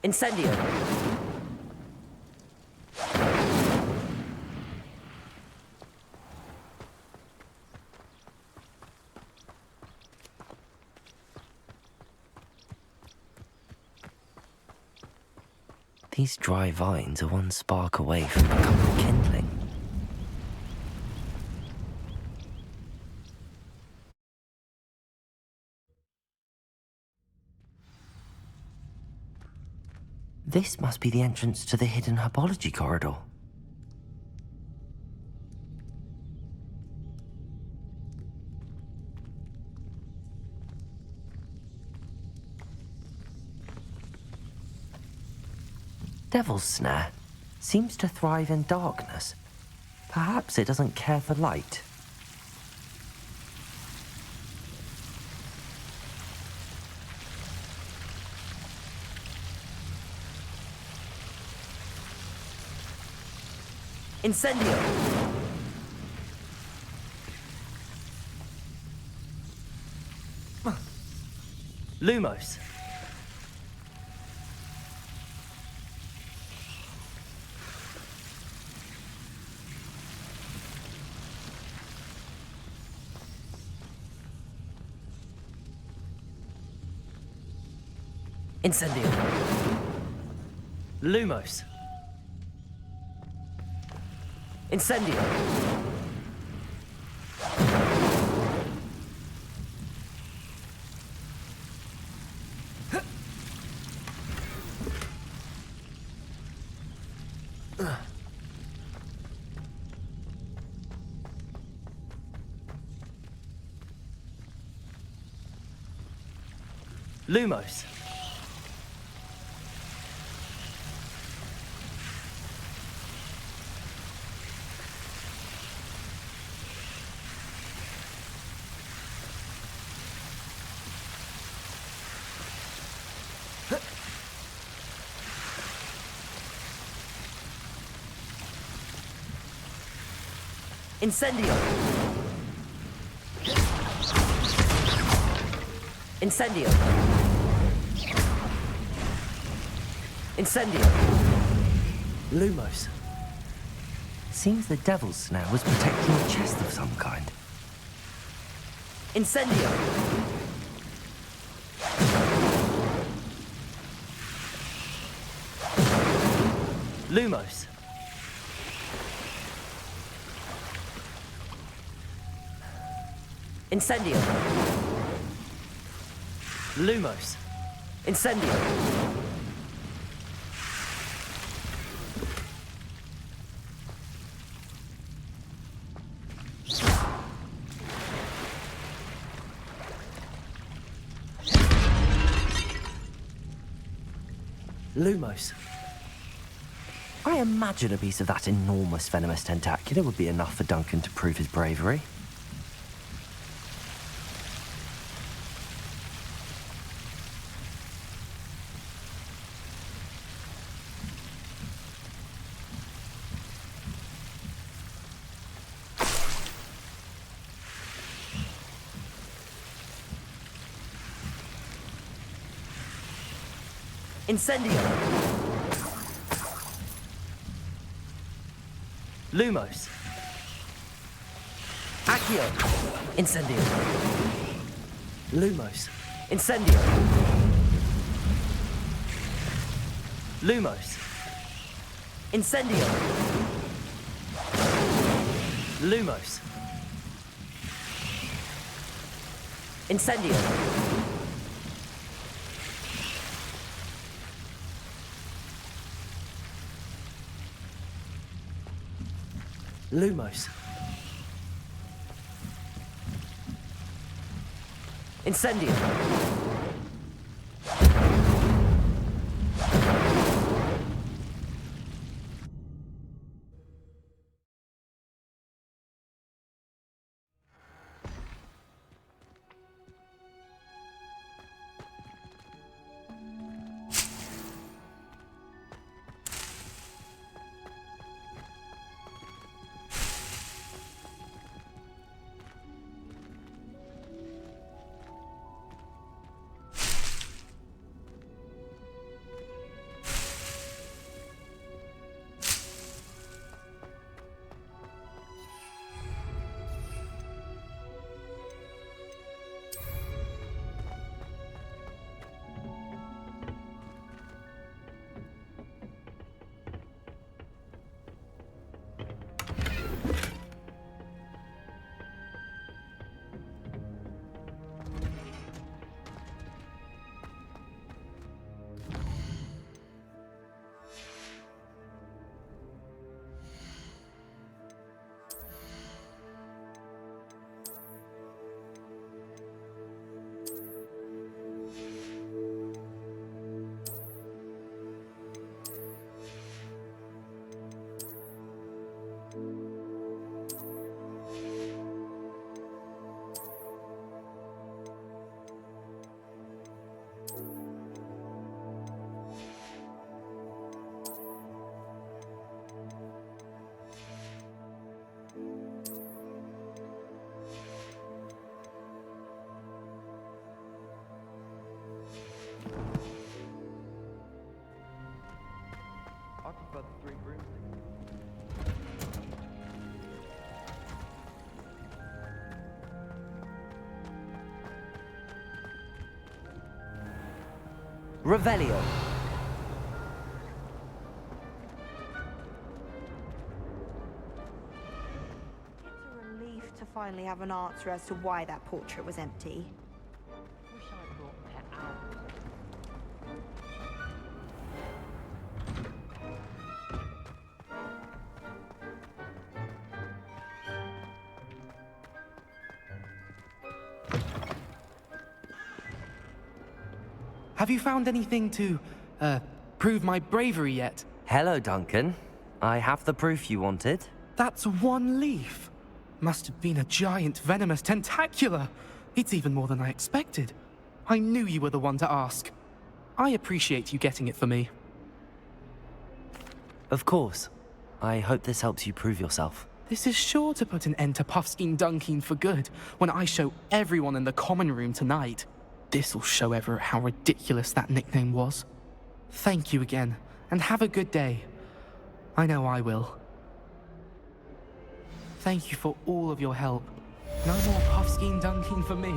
Incendio. These dry vines are one spark away from becoming kindling. This must be the entrance to the hidden herbology corridor. Devil's Snare seems to thrive in darkness. Perhaps it doesn't care for light. Incendio. Lumos. Incendio. Lumos. Incendio. Lumos. Incendio. Incendio. Incendio. Lumos. Seems the Devil's Snare was protecting a chest of some kind. Incendio. Lumos. Incendio. Lumos. Incendio. Lumos. I imagine a piece of that enormous venomous tentacula would be enough for Duncan to prove his bravery. Incendio. Lumos. Accio. Incendio. Lumos. Incendio. Lumos. Incendio. Lumos. Incendio. Lumos. Incendio. Revelio. It's a relief to finally have an answer as to why that portrait was empty. Wish I brought pet owls. Have you found anything to, prove my bravery yet? Hello, Duncan. I have the proof you wanted. That's one leaf. Must have been a giant venomous tentacula. It's even more than I expected. I knew you were the one to ask. I appreciate you getting it for me. Of course. I hope this helps you prove yourself. This is sure to put an end to Puffskein Dunkeen for good when I show everyone in the common room tonight. This'll show Everett how ridiculous that nickname was. Thank you again, and have a good day. I know I will. Thank you for all of your help. No more Puffskein Dunkeen for me.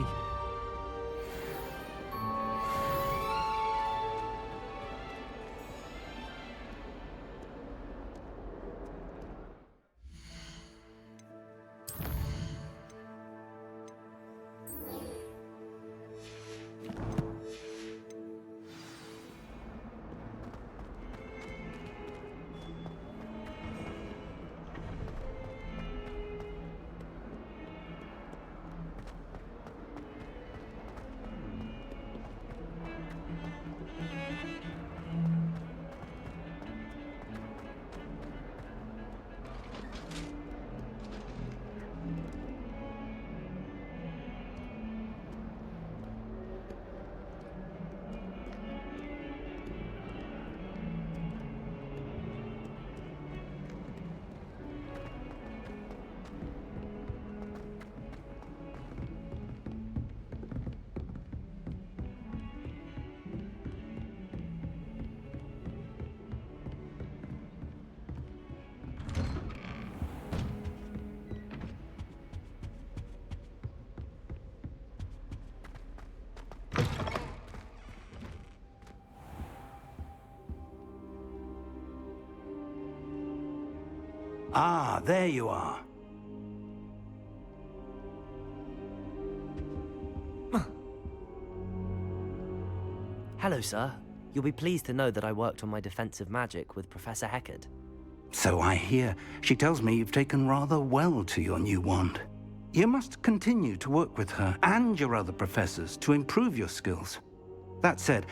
Ah, there you are. Hello, sir. You'll be pleased to know that I worked on my defensive magic with Professor Heckard. So I hear. She tells me you've taken rather well to your new wand. You must continue to work with her and your other professors to improve your skills. That said,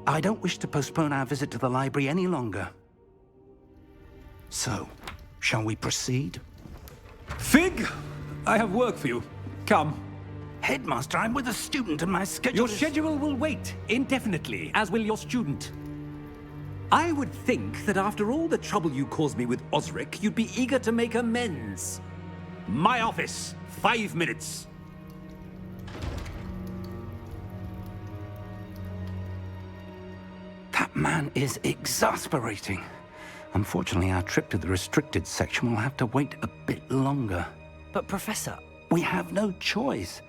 I don't wish to postpone our visit to the library any longer. So, shall we proceed? Fig, I have work for you. Come. Headmaster, I'm with a student and my schedule Your is... schedule will wait indefinitely, as will your student. I would think that after all the trouble you caused me with Osric, you'd be eager to make amends. My office, 5 minutes. That man is exasperating. Unfortunately, our trip to the restricted section will have to wait a bit longer. But, Professor... We have no choice.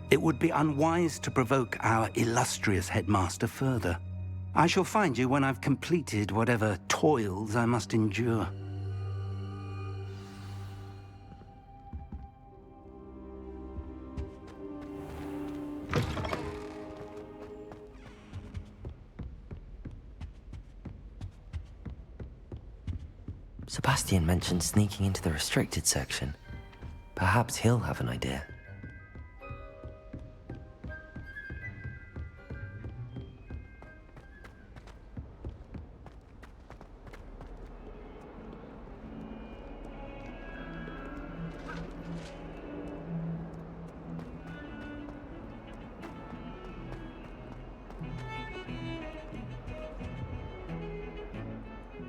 It would be unwise to provoke our illustrious headmaster further. I shall find you when I've completed whatever toils I must endure. Sebastian mentioned sneaking into the restricted section. Perhaps he'll have an idea.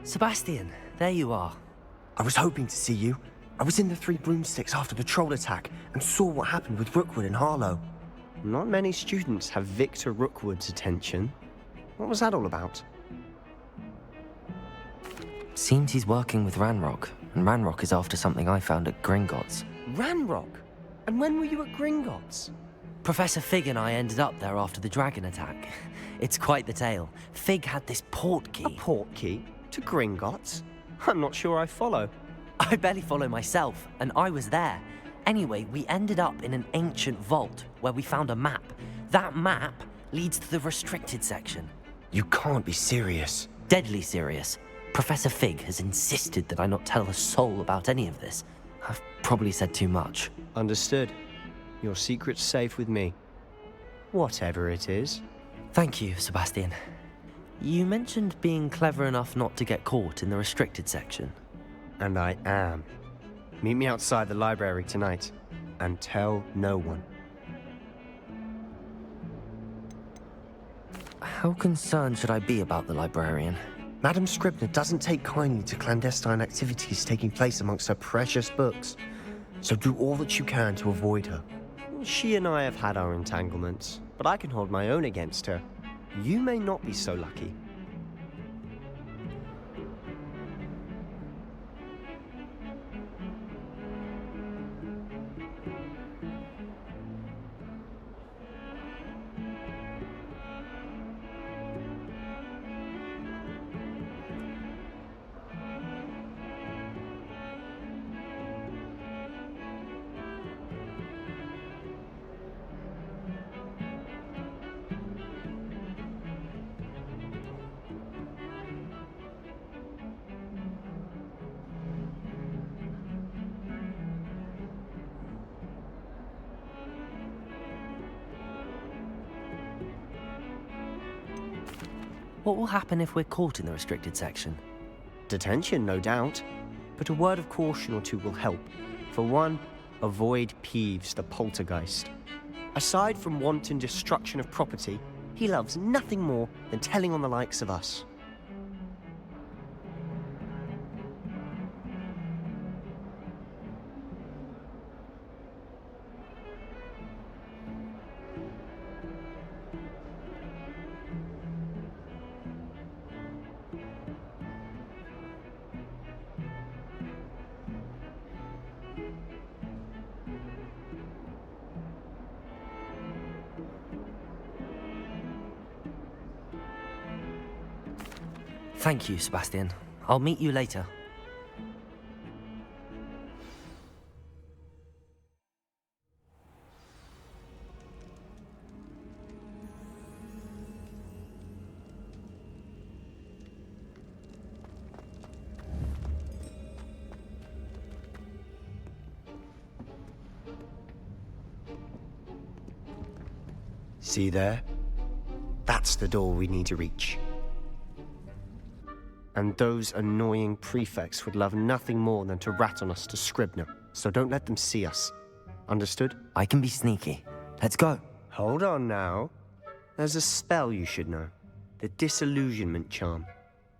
Sebastian, there you are. I was hoping to see you. I was in the Three Broomsticks after the troll attack and saw what happened with Rookwood and Harlow. Not many students have Victor Rookwood's attention. What was that all about? Seems he's working with Ranrock, and Ranrock is after something I found at Gringotts. Ranrock? And when were you at Gringotts? Professor Fig and I ended up there after the dragon attack. It's quite the tale. Fig had this port key. A port key? To Gringotts? I'm not sure I follow. I barely follow myself, and I was there. Anyway, we ended up in an ancient vault where we found a map. That map leads to the restricted section. You can't be serious. Deadly serious. Professor Fig has insisted that I not tell a soul about any of this. I've probably said too much. Understood. Your secret's safe with me. Whatever it is. Thank you, Sebastian. You mentioned being clever enough not to get caught in the restricted section. And I am. Meet me outside the library tonight. And tell no one. How concerned should I be about the librarian? Madam Scribner doesn't take kindly to clandestine activities taking place amongst her precious books. So do all that you can to avoid her. She and I have had our entanglements, but I can hold my own against her. You may not be so lucky. What will happen if we're caught in the restricted section? Detention, no doubt. But a word of caution or two will help. For one, avoid Peeves, the poltergeist. Aside from wanton destruction of property, he loves nothing more than telling on the likes of us. Thank you, Sebastian. I'll meet you later. See there? That's the door we need to reach. And those annoying prefects would love nothing more than to rat on us to Scribner, so don't let them see us. Understood? I can be sneaky. Let's go. Hold on now. There's a spell you should know. The disillusionment charm.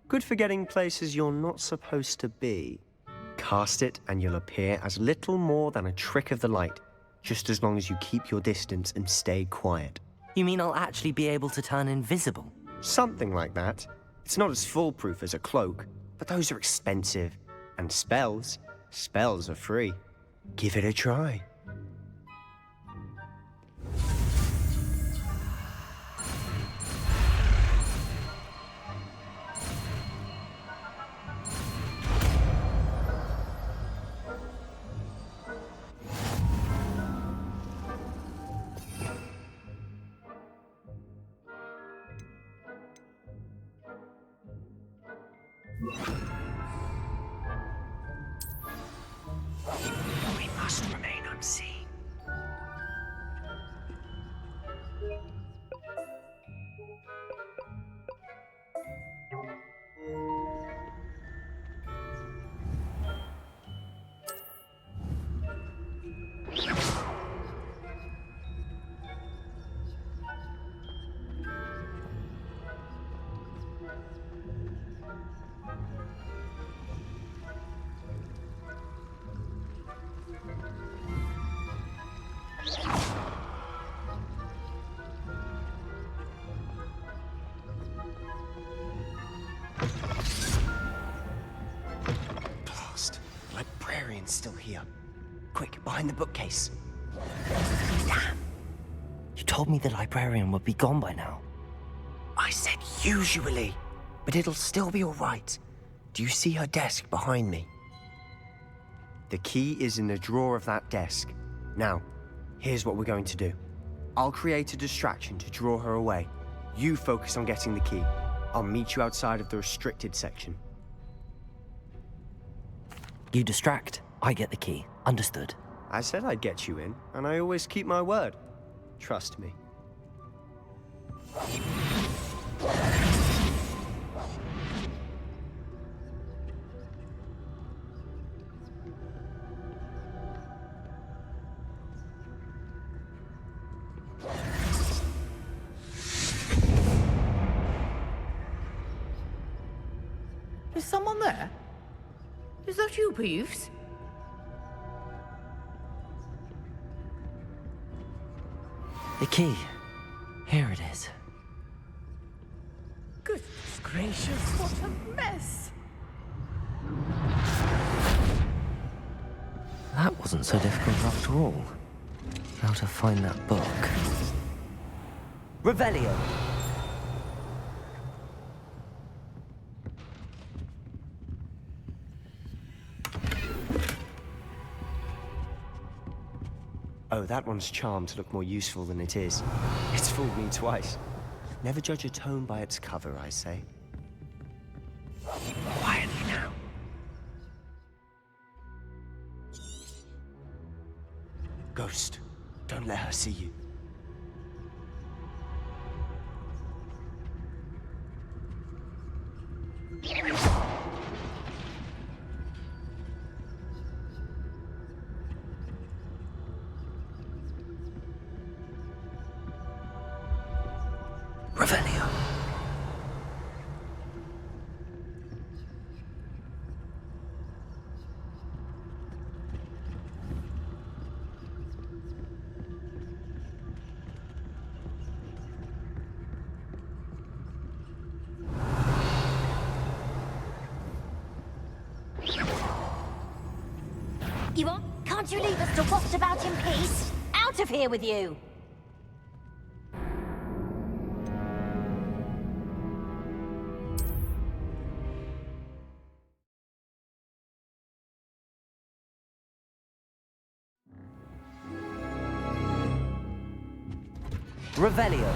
Good for getting places you're not supposed to be. Cast it and you'll appear as little more than a trick of the light, just as long as you keep your distance and stay quiet. You mean I'll actually be able to turn invisible? Something like that. It's not as foolproof as a cloak, but those are expensive. And spells are free. Give it a try. We must remain unseen. Blast. The librarian's still here. Quick, behind the bookcase. You told me the librarian would be gone by now. I said usually, but it'll still be all right. Do you see her desk behind me? The key is in the drawer of that desk. Now, here's what we're going to do. I'll create a distraction to draw her away. You focus on getting the key. I'll meet you outside of the restricted section. You distract, I get the key. Understood. I said I'd get you in, and I always keep my word. Trust me. Is someone there? Is that you, Peeves? The key. Here it is. Goodness gracious, what a mess! That wasn't so difficult after all. How to find that book. Revelio. Oh, that one's charmed to look more useful than it is. It's fooled me twice. Never judge a tome by its cover, I say. Quietly now. Ghost, don't let her see you. Revelio. You want? Can't you leave us to waft about in peace? Out of here with you! Revelio.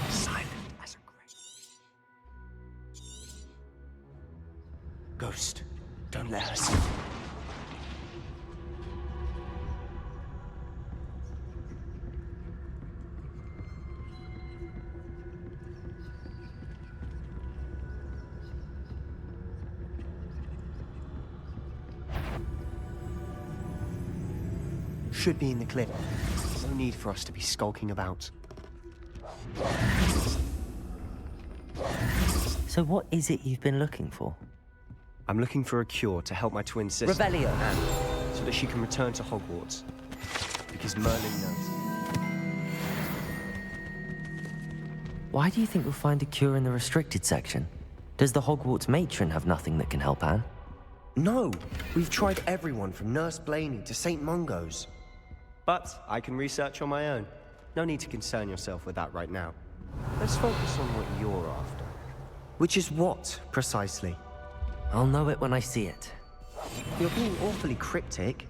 Silent as a grave. Ghost, don't let her see you. Should be in the clip. No need for us to be skulking about. So what is it you've been looking for? I'm looking for a cure to help my twin sister, Revelio. Anne, so that she can return to Hogwarts. Because Merlin knows. Why do you think we'll find a cure in the restricted section? Does the Hogwarts matron have nothing that can help Anne? No, we've tried everyone from Nurse Blaney to St. Mungo's. But I can research on my own. No need to concern yourself with that right now. Let's focus on what you're after. Which is what, precisely? I'll know it when I see it. You're being awfully cryptic.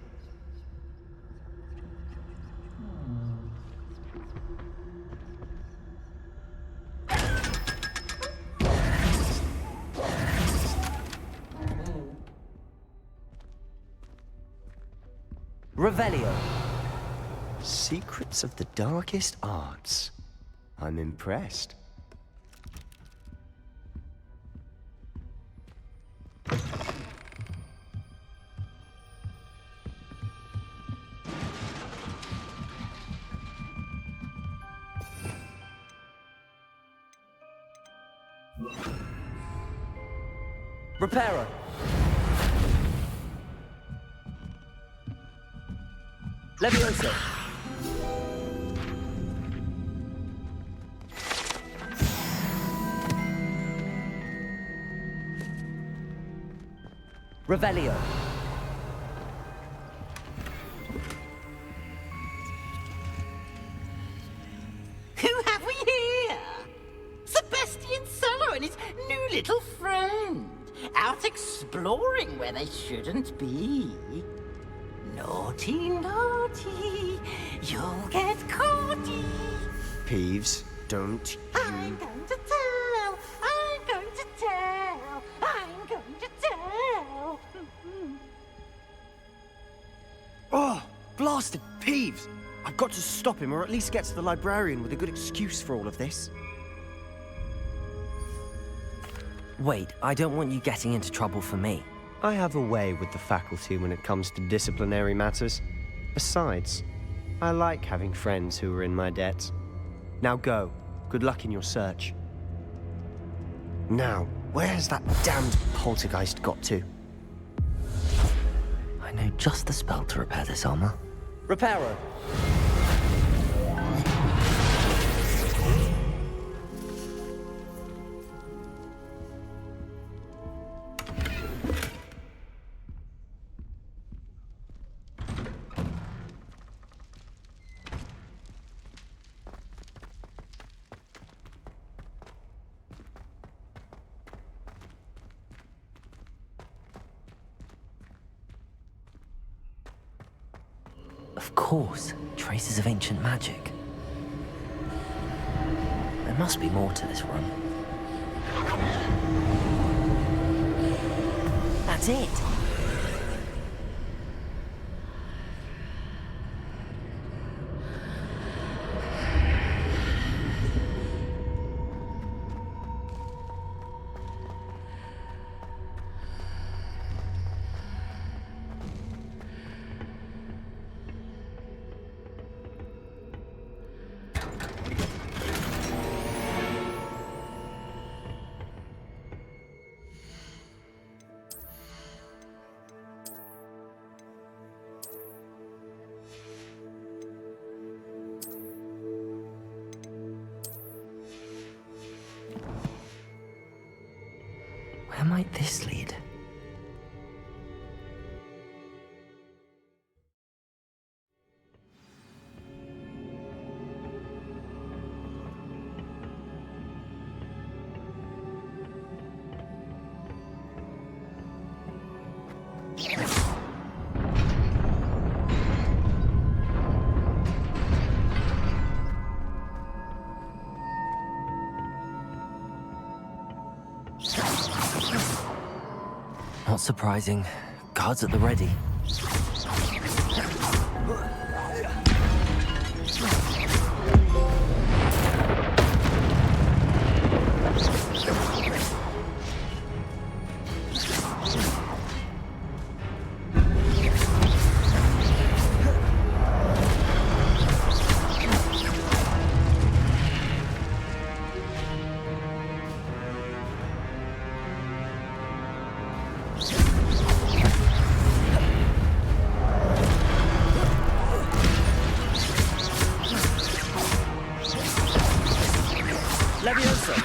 Revelio. Secrets of the darkest arts. I'm impressed. Reparo. Levioso. Revelio. Who have we here? Sebastian Solo and his new little friend. Out exploring where they shouldn't be. Naughty, naughty. You'll get caughty. Peeves, don't you... I'm going to tell. I'm going to tell. I'm going to tell. Oh, blasted Peeves! I've got to stop him, or at least get to the librarian with a good excuse for all of this. Wait, I don't want you getting into trouble for me. I have a way with the faculty when it comes to disciplinary matters. Besides, I like having friends who are in my debt. Now go. Good luck in your search. Now, where has that damned poltergeist got to? I know just the spell to repair this armor. Reparo. Of course, traces of ancient magic. There must be more to this room. That's it! Where might this lead? Not surprising. Guards at the ready. Leviosa.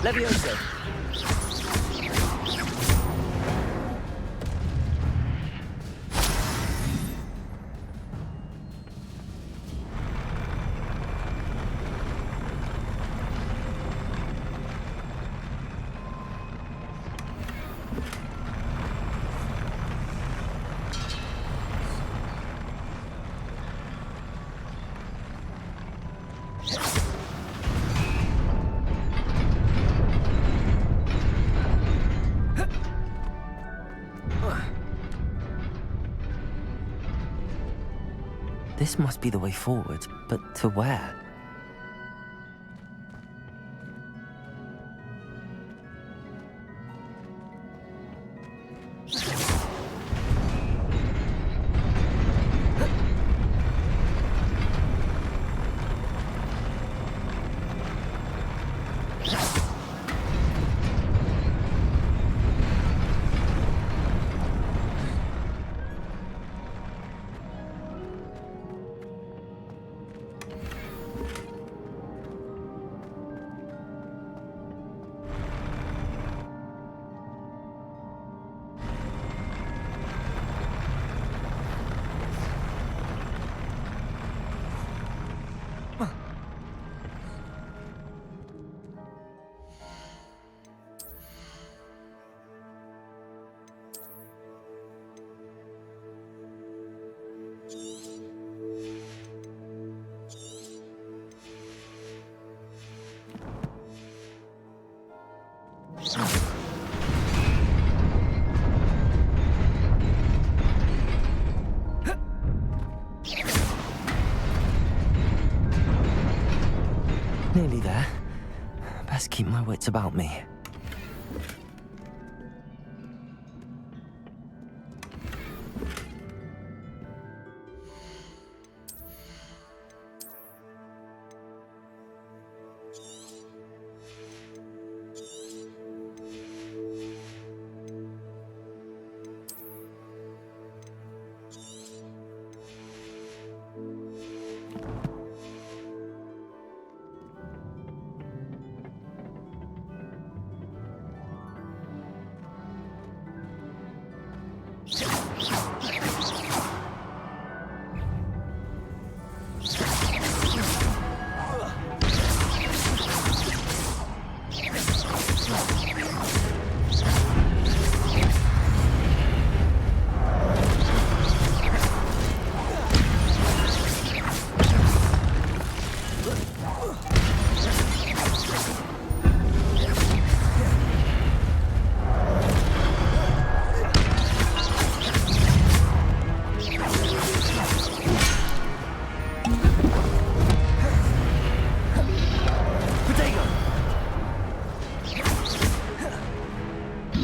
Leviosa. This must be the way forward, but to where? Nearly there. Best keep my wits about me.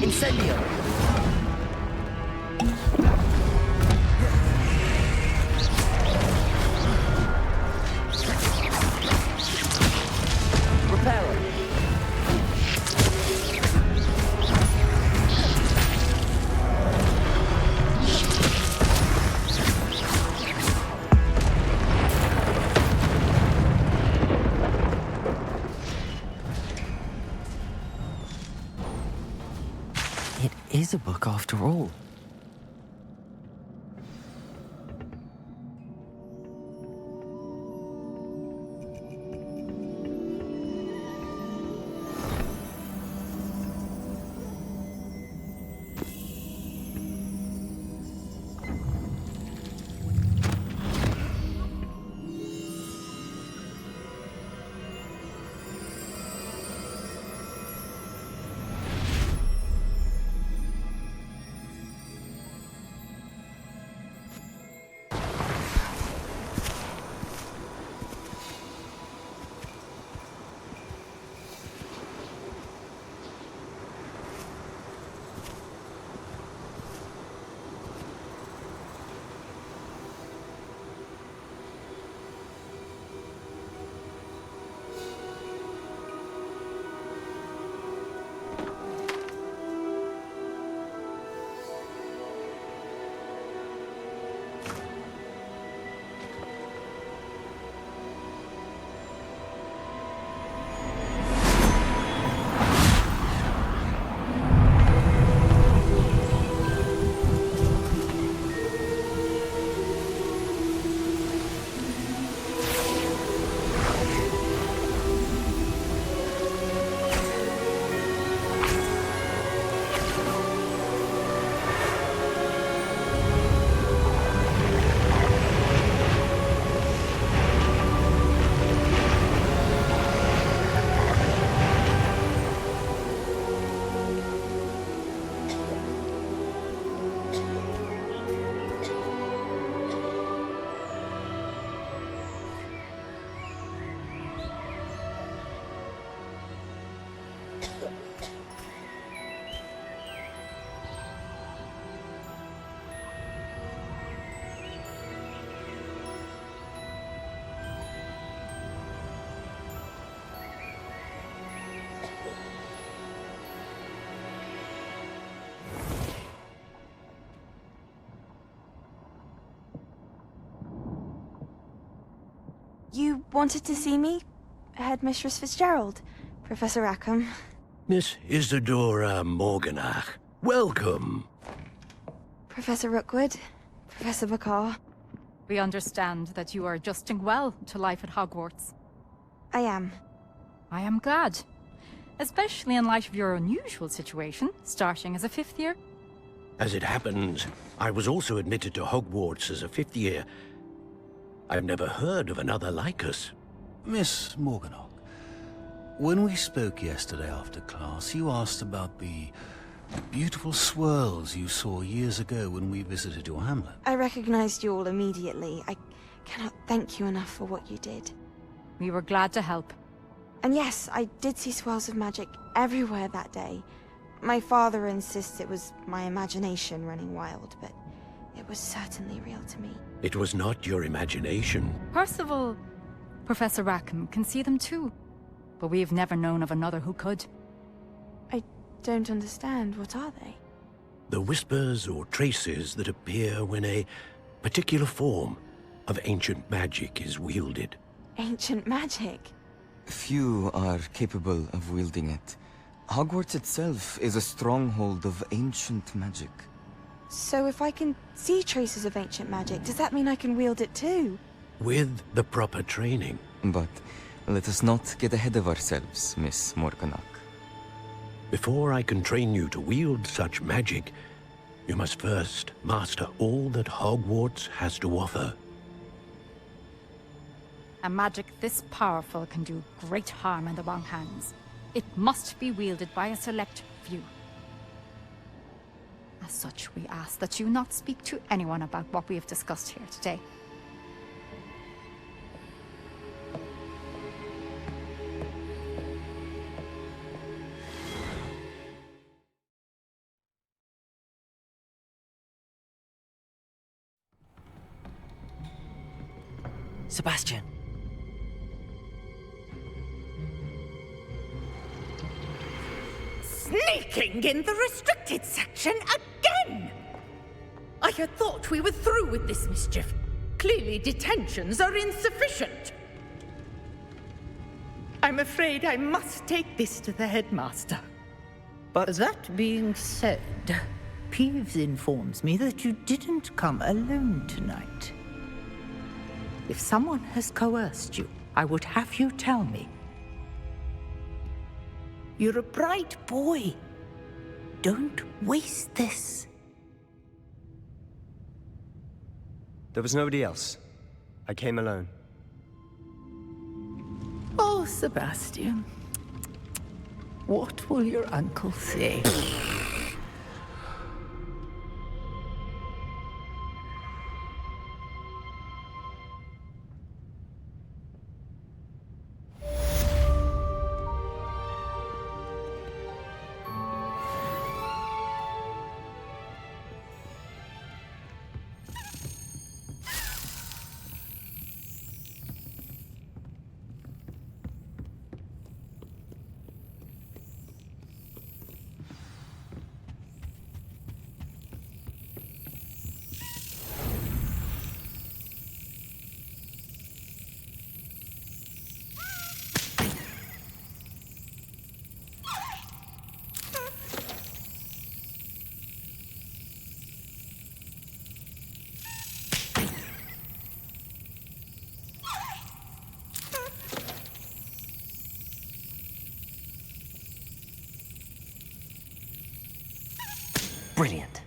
Incendio! Reparo! It is a book after all. You wanted to see me? Headmistress Fitzgerald? Professor Rackham? Miss Isadora Morganach, welcome. Professor Rookwood? Professor Bakar? We understand that you are adjusting well to life at Hogwarts. I am. I am glad. Especially in light of your unusual situation, starting as a 5th year. As it happens, I was also admitted to Hogwarts as a 5th year. I've never heard of another like us. Miss Morganach, when we spoke yesterday after class, you asked about the beautiful swirls you saw years ago when we visited your hamlet. I recognized you all immediately. I cannot thank you enough for what you did. We were glad to help. And yes, I did see swirls of magic everywhere that day. My father insists it was my imagination running wild, but it was certainly real to me. It was not your imagination. Percival, Professor Rackham can see them too. But we've never known of another who could. I don't understand. What are they? The whispers or traces that appear when a particular form of ancient magic is wielded. Ancient magic? Few are capable of wielding it. Hogwarts itself is a stronghold of ancient magic. So if I can see traces of ancient magic, does that mean I can wield it too? With the proper training. But let us not get ahead of ourselves, Miss Morganach. Before I can train you to wield such magic, you must first master all that Hogwarts has to offer. A magic this powerful can do great harm in the wrong hands. It must be wielded by a select few. As such, we ask that you not speak to anyone about what we have discussed here today. Sebastian. Sneaking in the restricted section again! I had thought we were through with this mischief. Clearly detentions are insufficient. I'm afraid I must take this to the headmaster. But that being said, Peeves informs me that you didn't come alone tonight. If someone has coerced you, I would have you tell me. You're a bright boy. Don't waste this. There was nobody else. I came alone. Oh, Sebastian. What will your uncle say? Brilliant.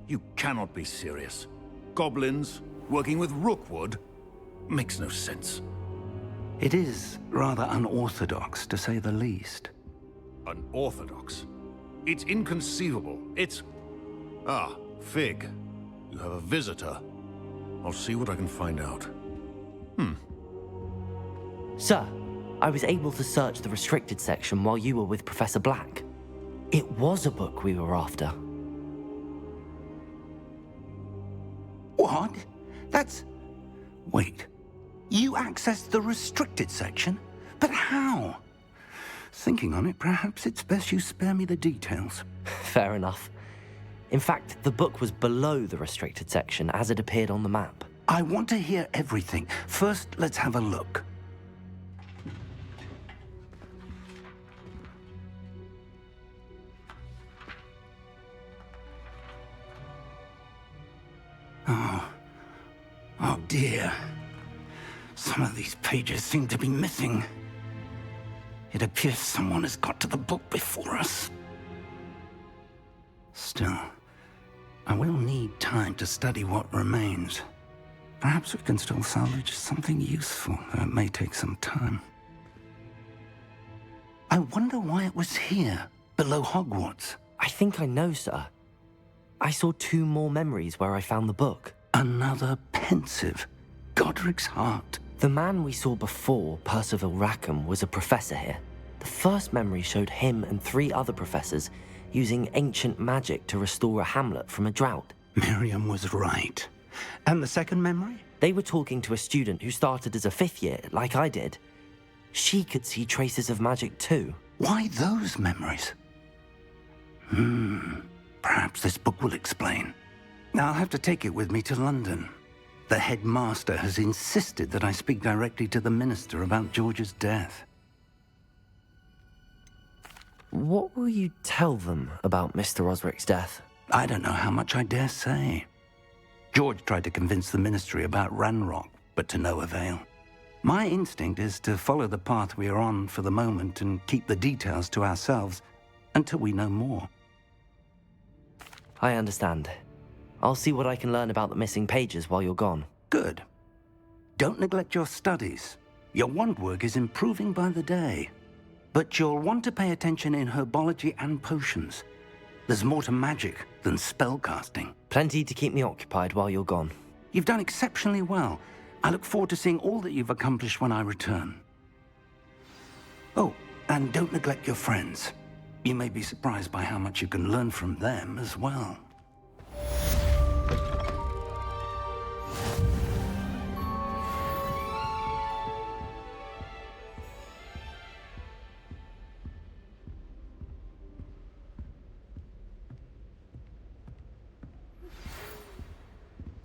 You cannot be serious. Goblins working with Rookwood makes no sense. It is rather unorthodox, to say the least. Unorthodox? It's inconceivable. It's... Ah, Fig. You have a visitor. I'll see what I can find out. Sir, I was able to search the restricted section while you were with Professor Black. It was a book we were after. What? That's... Wait. You accessed the restricted section? But how? Thinking on it, perhaps it's best you spare me the details. Fair enough. In fact, the book was below the restricted section as it appeared on the map. I want to hear everything. First, let's have a look. Oh dear. Some of these pages seem to be missing. It appears someone has got to the book before us. Still, I will need time to study what remains. Perhaps we can still salvage something useful, though it may take some time. I wonder why it was here, below Hogwarts. I think I know, sir. I saw 2 more memories where I found the book. Another pensive. Godric's heart. The man we saw before, Percival Rackham, was a professor here. The first memory showed him and 3 other professors using ancient magic to restore a hamlet from a drought. Miriam was right. And the second memory? They were talking to a student who started as a 5th year, like I did. She could see traces of magic too. Why those memories? Perhaps this book will explain. I'll have to take it with me to London. The headmaster has insisted that I speak directly to the minister about George's death. What will you tell them about Mr. Osric's death? I don't know how much I dare say. George tried to convince the ministry about Ranrock, but to no avail. My instinct is to follow the path we are on for the moment and keep the details to ourselves until we know more. I understand. I'll see what I can learn about the missing pages while you're gone. Good. Don't neglect your studies. Your wand work is improving by the day. But you'll want to pay attention in herbology and potions. There's more to magic than spellcasting. Plenty to keep me occupied while you're gone. You've done exceptionally well. I look forward to seeing all that you've accomplished when I return. Oh, and don't neglect your friends. You may be surprised by how much you can learn from them as well.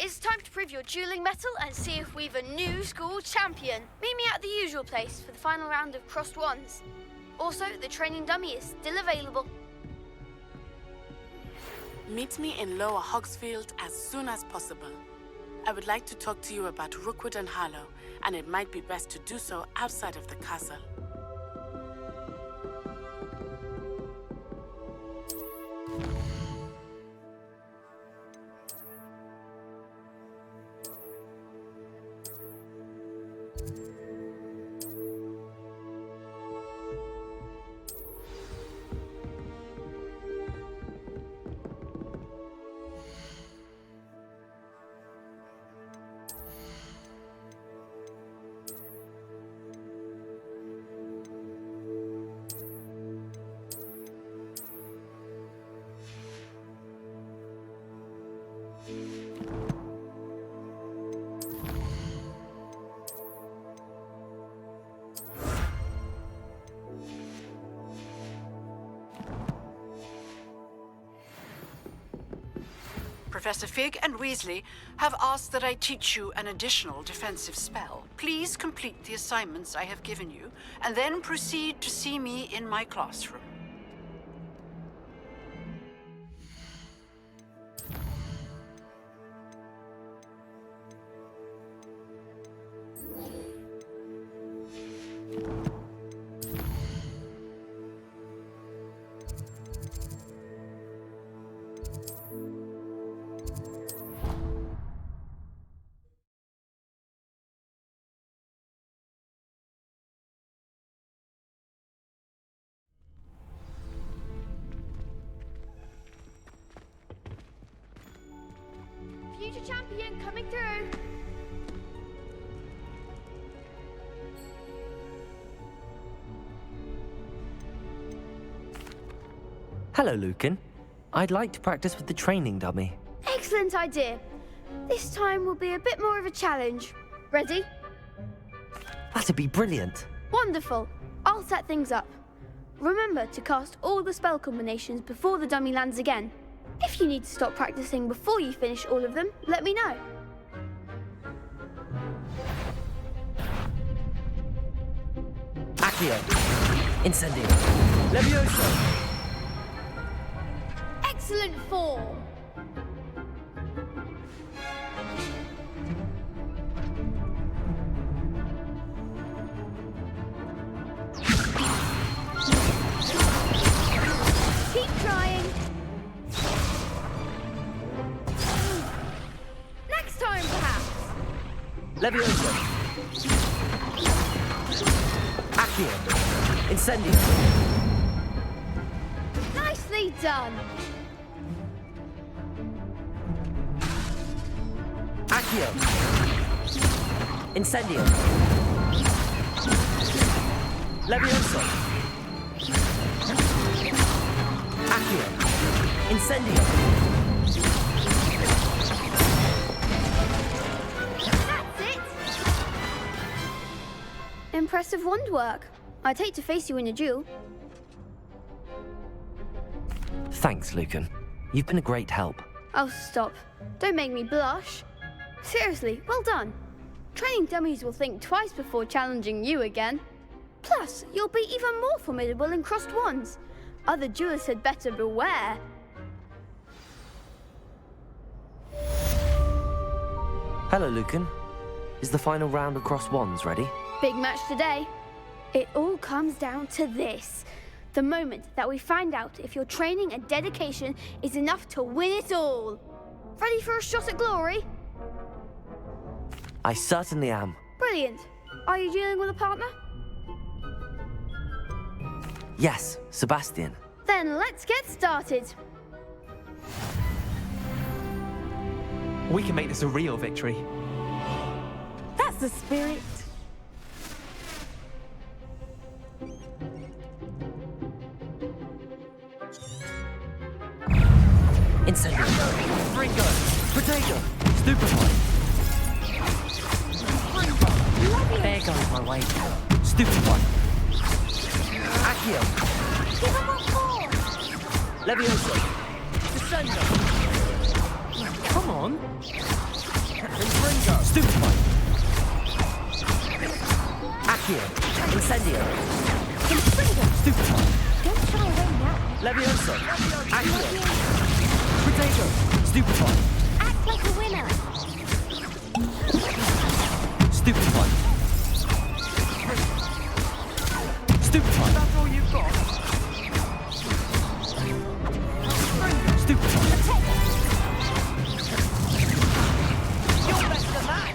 It's time to prove your dueling mettle and see if we've a new school champion. Meet me at the usual place for the final round of crossed wands. Also, the training dummy is still available. Meet me in Lower Hogsfield as soon as possible. I would like to talk to you about Rookwood and Harlow, and it might be best to do so outside of the castle. Professor Fig and Weasley have asked that I teach you an additional defensive spell. Please complete the assignments I have given you, and then proceed to see me in my classroom. Future champion coming through. Hello, Lucan. I'd like to practice with the training dummy. Excellent idea. This time will be a bit more of a challenge. Ready? That'd be brilliant. Wonderful. I'll set things up. Remember to cast all the spell combinations before the dummy lands again. If you need to stop practicing before you finish all of them, let me know. Accio. Incendio. Levioso. Excellent form. Keep trying. Next time, perhaps. Levioso. Accio. Incendio. Nicely done. Accio. Incendio. Levioso. Accio. Incendio. That's it. Impressive wand work. I'd hate to face you in a duel. Thanks, Lucan. You've been a great help. Oh, stop. Don't make me blush. Seriously, well done. Training dummies will think twice before challenging you again. Plus, you'll be even more formidable in crossed wands. Other duelists had better beware. Hello, Lucan. Is the final round of cross wands ready? Big match today. It all comes down to this. The moment that we find out if your training and dedication is enough to win it all. Ready for a shot at glory? I certainly am. Brilliant. Are you dealing with a partner? Yes, Sebastian. Then let's get started. We can make this a real victory. That's the spirit. Incendio. Ringo. Potato. Stupefy. There goes my way. Stupefy. Accio. Give him what for? Levioso. Descendo. Come on. Ringo. Stupefy. Accio. Incendio. Stupefy. Don't shy away now. Levioso. Accio. Potato. Stupefy. Act like a winner. Stupefy. Stupefy. That's all you've got. Stupefy. You're better than that.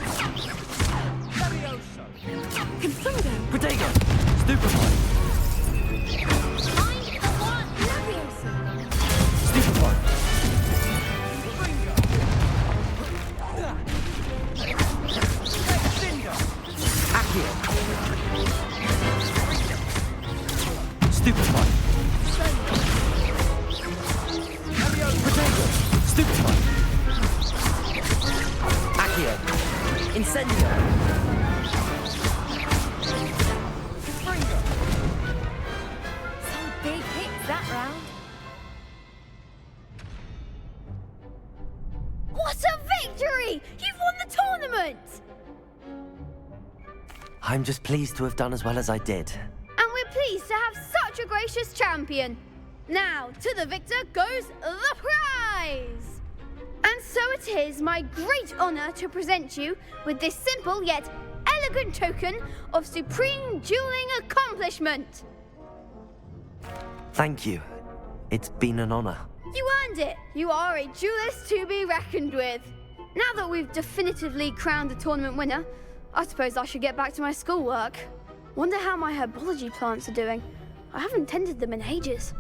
Levioso. Confringo. Potato. Stupefy. I'm the one. Levioso. Stupefy. Accio. Stupefy. Potato. Stupefy. Accio. Incendio. Some big hits that round. What a victory! You've won the tournament! I'm just pleased to have done as well as I did. And we're pleased to have such a gracious champion. Now, to the victor goes the prize! And so it is my great honor to present you with this simple yet elegant token of supreme dueling accomplishment. Thank you. It's been an honor. You earned it. You are a duelist to be reckoned with. Now that we've definitively crowned the tournament winner, I suppose I should get back to my schoolwork. Wonder how my herbology plants are doing. I haven't tended them in ages.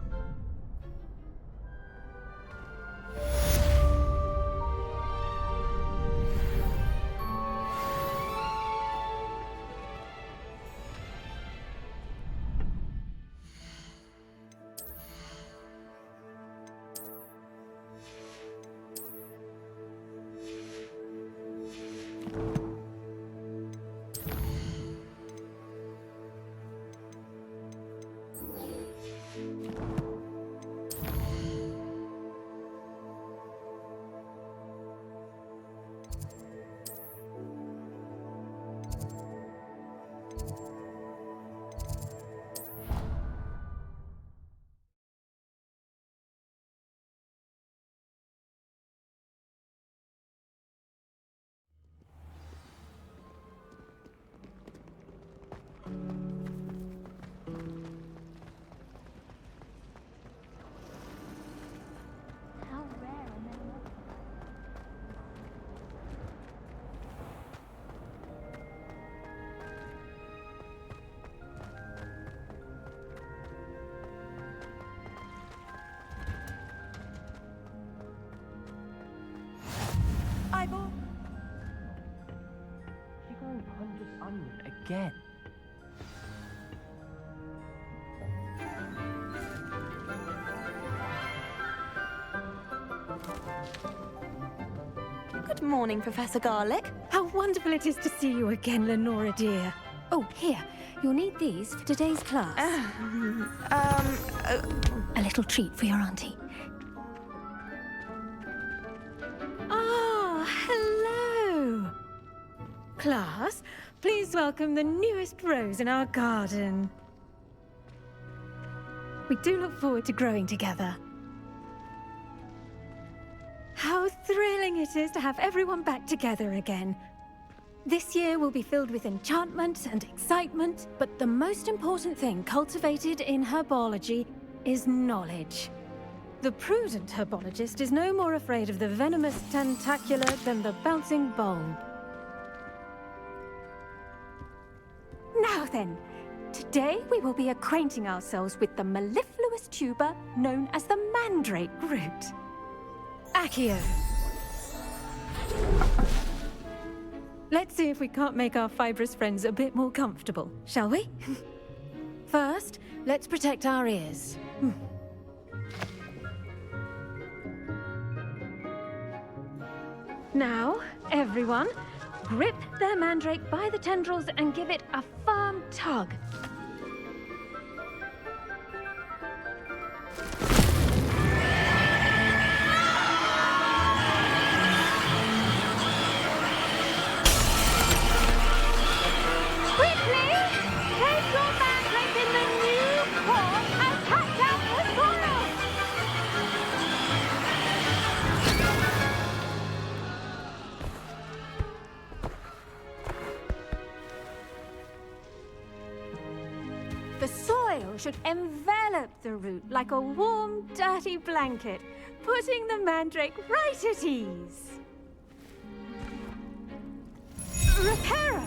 arrival. You're going behind this onion again. Good morning, Professor Garlic. How wonderful it is to see you again, Lenora dear. Oh, here. You'll need these for today's class. A little treat for your auntie. Ah, hello. Class, please welcome the newest rose in our garden. We do look forward to growing together. How thrilling it is to have everyone back together again. This year will be filled with enchantment and excitement, but the most important thing cultivated in herbology is knowledge. The prudent herbologist is no more afraid of the venomous tentacula than the bouncing bulb. Now then, today we will be acquainting ourselves with the mellifluous tuber known as the mandrake root. Accio. Let's see if we can't make our fibrous friends a bit more comfortable, shall we? First, let's protect our ears. Now, everyone, grip their mandrake by the tendrils and give it a firm tug. The soil should envelop the root like a warm, dirty blanket, putting the mandrake right at ease. Reparo!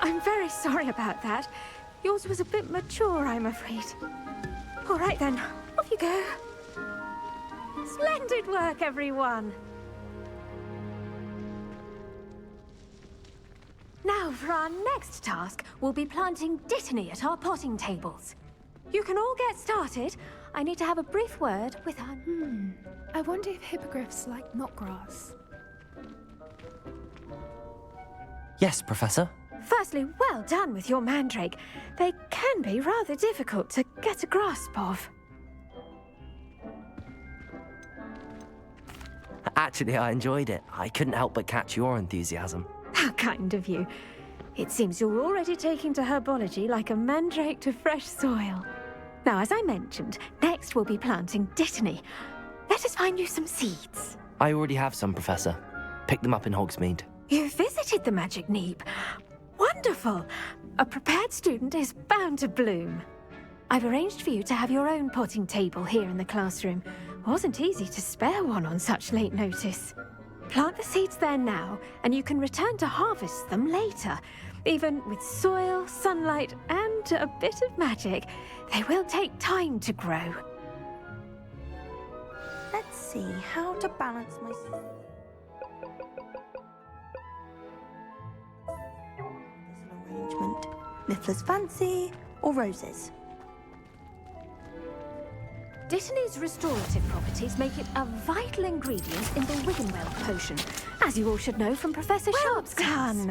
I'm very sorry about that. Yours was a bit mature, I'm afraid. All right then, off you go. Splendid work, everyone! Now, for our next task, we'll be planting dittany at our potting tables. You can all get started. I need to have a brief word with our... I wonder if hippogriffs like knotgrass. Yes, Professor. Firstly, well done with your mandrake. They can be rather difficult to get a grasp of. Actually, I enjoyed it. I couldn't help but catch your enthusiasm. How kind of you. It seems you're already taking to herbology like a mandrake to fresh soil. Now, as I mentioned, next we'll be planting dittany. Let us find you some seeds. I already have some, Professor. Picked them up in Hogsmeade. You visited the Magic Neep. Wonderful! A prepared student is bound to bloom. I've arranged for you to have your own potting table here in the classroom. Wasn't easy to spare one on such late notice. Plant the seeds there now, and you can return to harvest them later. Even with soil, sunlight, and a bit of magic, they will take time to grow. Let's see how to balance my... This arrangement. Niffler's fancy or roses? Dittany's restorative properties make it a vital ingredient in the Wiggenweld potion, as you all should know from Professor Sharp's class.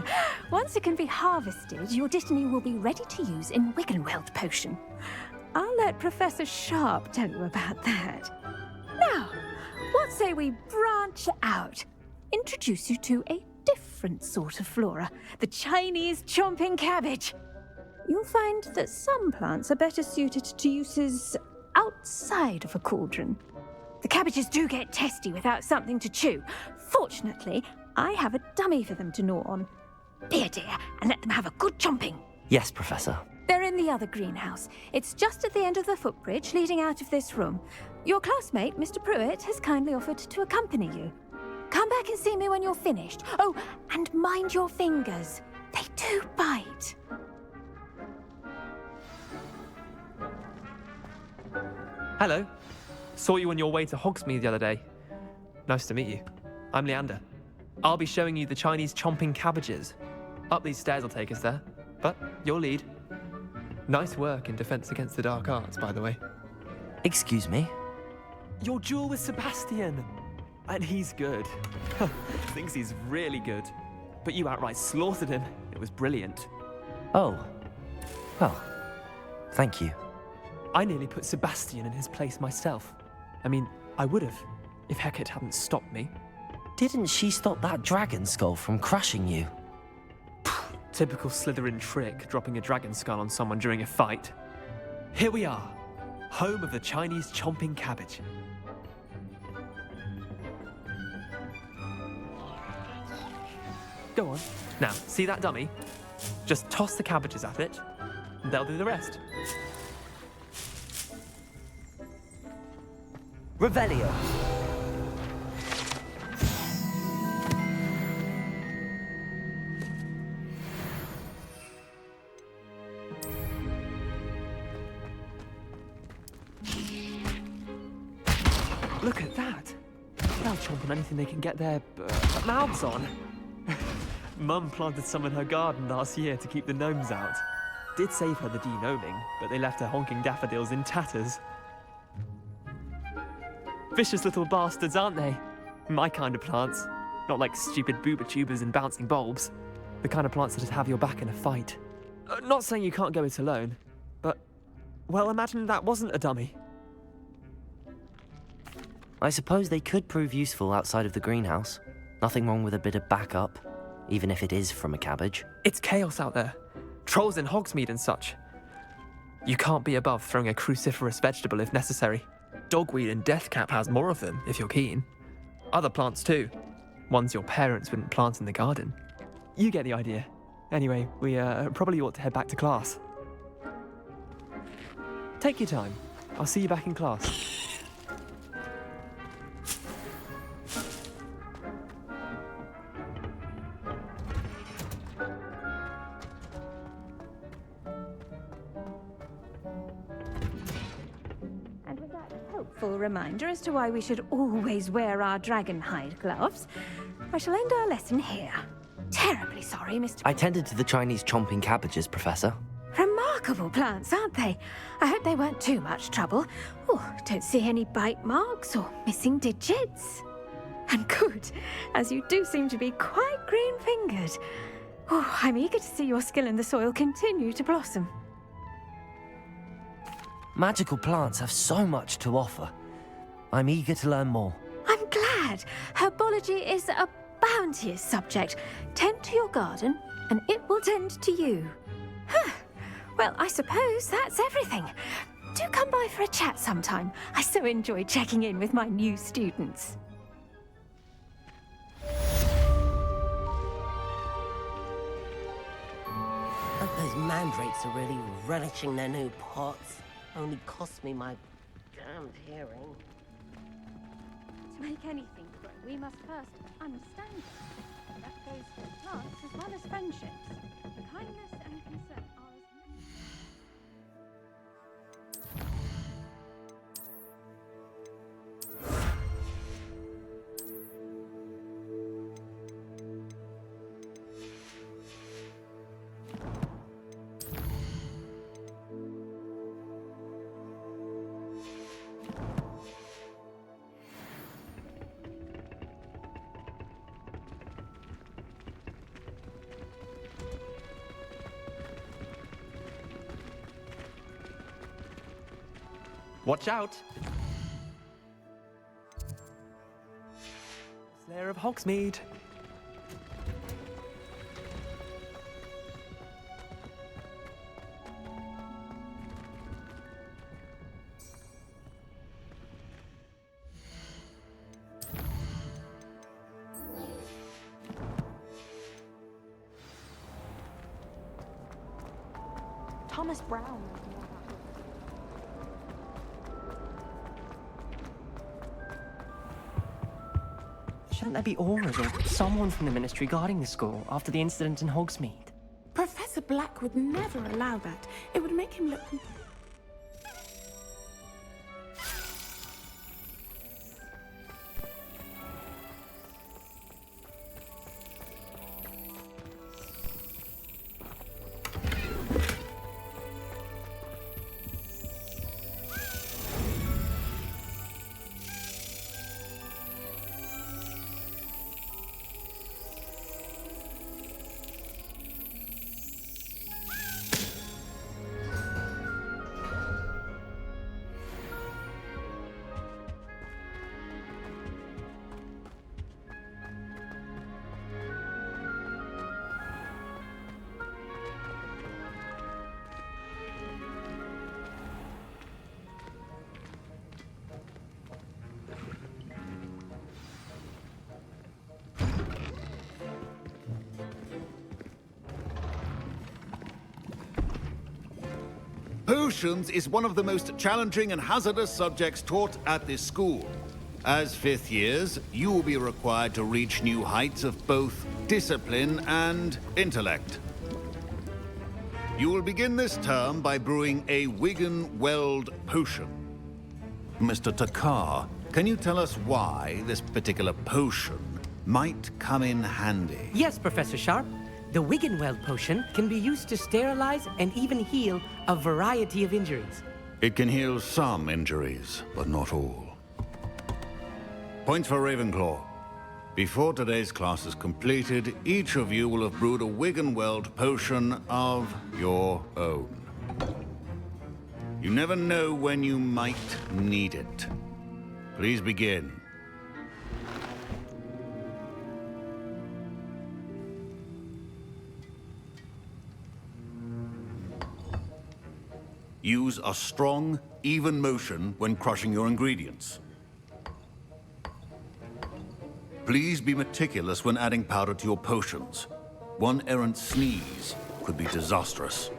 Once it can be harvested, your dittany will be ready to use in Wiggenweld potion. I'll let Professor Sharp tell you about that. Now, what say we branch out? Introduce you to a different sort of flora, the Chinese chomping cabbage. You'll find that some plants are better suited to uses outside of a cauldron. The cabbages do get testy without something to chew. Fortunately, I have a dummy for them to gnaw on. Be a dear and let them have a good chomping. Yes, Professor. They're in the other greenhouse. It's just at the end of the footbridge leading out of this room. Your classmate, Mr. Pruitt, has kindly offered to accompany you. Come back and see me when you're finished. Oh, and mind your fingers. They do bite. Hello. Saw you on your way to Hogsmeade the other day. Nice to meet you. I'm Leander. I'll be showing you the Chinese chomping cabbages. Up these stairs will take us there, but your lead. Nice work in Defense Against the Dark Arts, by the way. Excuse me? Your duel with Sebastian! And he's good. Thinks he's really good. But you outright slaughtered him. It was brilliant. Oh. Well, thank you. I nearly put Sebastian in his place myself. I mean, I would have, if Hecate hadn't stopped me. Didn't she stop that dragon skull from crushing you? Typical Slytherin trick, dropping a dragon skull on someone during a fight. Here we are, home of the Chinese chomping cabbage. Go on. Now, see that dummy? Just toss the cabbages at it, and they'll do the rest. Revelio. Look at that. They'll chomp on anything they can get their mouths on. Mum planted some in her garden last year to keep the gnomes out. Did save her the de-gnoming, but they left her honking daffodils in tatters. Vicious little bastards, aren't they? My kind of plants. Not like stupid booba tubers and bouncing bulbs. The kind of plants that'd have your back in a fight. Not saying you can't go it alone, but, well, imagine that wasn't a dummy. I suppose they could prove useful outside of the greenhouse. Nothing wrong with a bit of backup, even if it is from a cabbage. It's chaos out there. Trolls in Hogsmeade and such. You can't be above throwing a cruciferous vegetable if necessary. Dogweed and deathcap has more of them, if you're keen. Other plants too. Ones your parents wouldn't plant in the garden. You get the idea. Anyway, we probably ought to head back to class. Take your time. I'll see you back in class. Helpful reminder as to why we should always wear our dragon hide gloves. I shall end our lesson here. Terribly sorry, Mr. I tended to the Chinese chomping cabbages, Professor. Remarkable plants, aren't they? I hope they weren't too much trouble. Oh, don't see any bite marks or missing digits. And good, as you do seem to be quite green-fingered. Oh, I'm eager to see your skill in the soil continue to blossom. Magical plants have so much to offer. I'm eager to learn more. I'm glad. Herbology is a bounteous subject. Tend to your garden, and it will tend to you. Huh. Well, I suppose that's everything. Do come by for a chat sometime. I so enjoy checking in with my new students. Hope those mandrakes are really relishing their new pots. Only cost me my damned hearing. To make anything grow, we must first understand it. That goes for plants as well as friendships. Kindness and concern are as... Watch out! Slayer of Hogsmeade. Thomas Brown. Shouldn't there be auras or someone from the Ministry guarding the school after the incident in Hogsmeade? Professor Black would never allow that. It would make him look... Potions is one of the most challenging and hazardous subjects taught at this school. As fifth years, you will be required to reach new heights of both discipline and intellect. You will begin this term by brewing a Wigan-Weld potion. Mr. Takar, can you tell us why this particular potion might come in handy? Yes, Professor Sharp. The Wigan-Weld potion can be used to sterilize and even heal a variety of injuries. It can heal some injuries, but not all. Points for Ravenclaw. Before today's class is completed, each of you will have brewed a Wigan-Weld potion of your own. You never know when you might need it. Please begin. Use a strong, even motion when crushing your ingredients. Please be meticulous when adding powder to your potions. One errant sneeze could be disastrous.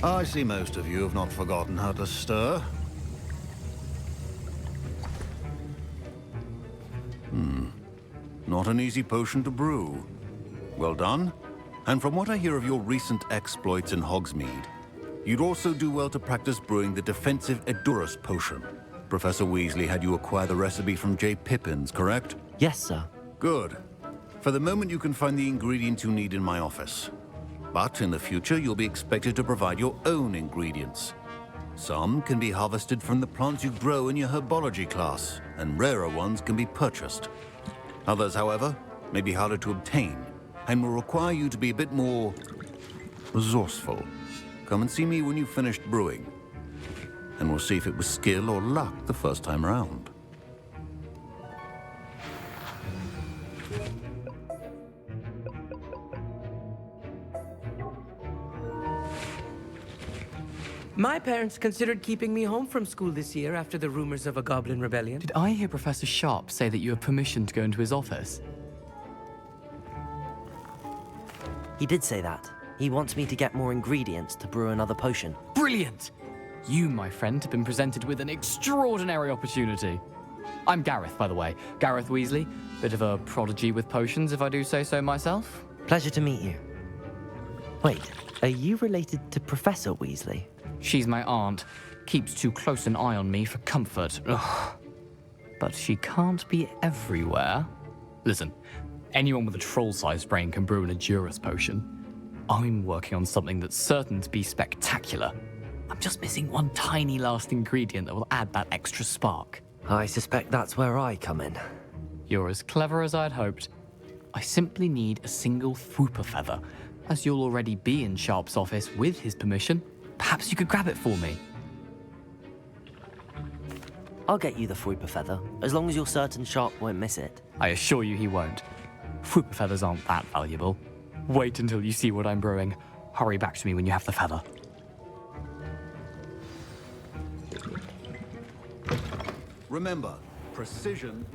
I see most of you have not forgotten how to stir. Not an easy potion to brew. Well done. And from what I hear of your recent exploits in Hogsmeade, you'd also do well to practice brewing the defensive Edurus potion. Professor Weasley had you acquire the recipe from J. Pippins, correct? Yes, sir. Good. For the moment, you can find the ingredients you need in my office. But in the future, you'll be expected to provide your own ingredients. Some can be harvested from the plants you grow in your herbology class, and rarer ones can be purchased. Others, however, may be harder to obtain, and will require you to be a bit more resourceful. Come and see me when you've finished brewing, and we'll see if it was skill or luck the first time around. My parents considered keeping me home from school this year after the rumors of a goblin rebellion. Did I hear Professor Sharp say that you have permission to go into his office? He did say that. He wants me to get more ingredients to brew another potion. Brilliant! You, my friend, have been presented with an extraordinary opportunity. I'm Gareth, by the way. Gareth Weasley. Bit of a prodigy with potions, if I do say so myself. Pleasure to meet you. Wait, are you related to Professor Weasley? She's my aunt. Keeps too close an eye on me for comfort. Ugh. But she can't be everywhere. Listen, anyone with a troll-sized brain can brew an Edurus potion. I'm working on something that's certain to be spectacular. I'm just missing one tiny last ingredient that will add that extra spark. I suspect that's where I come in. You're as clever as I'd hoped. I simply need a single Fwooper feather. As you'll already be in Sharp's office with his permission, perhaps you could grab it for me. I'll get you the Fwooper feather, as long as you're certain Sharp won't miss it. I assure you he won't. Fwooper feathers aren't that valuable. Wait until you see what I'm brewing. Hurry back to me when you have the feather. Remember, precision.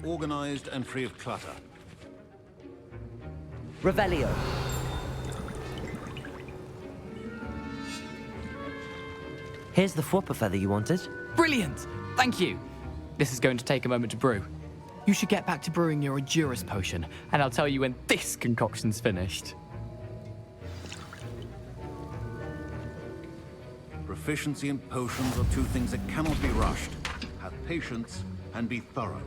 Organized and free of clutter. Revelio. Here's the Fwooper feather you wanted. Brilliant! Thank you! This is going to take a moment to brew. You should get back to brewing your Edurus potion, and I'll tell you when this concoction's finished. proficiency in potions are two things that cannot be rushed. Have patience and be thorough.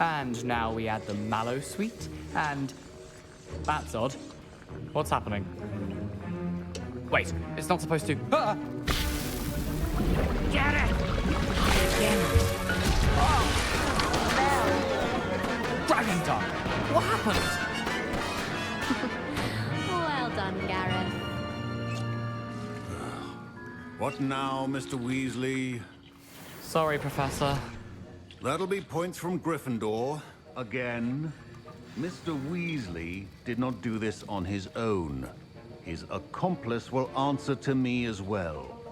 And now we add the mallow sweet, and... That's odd. What's happening? Wait, it's not supposed to... Ah! Get it! Dragon Tongue! What happened? Well done, Gareth. What now, Mr. Weasley? Sorry, Professor. That'll be points from Gryffindor. Again. Mr. Weasley did not do this on his own. His accomplice will answer to me as well.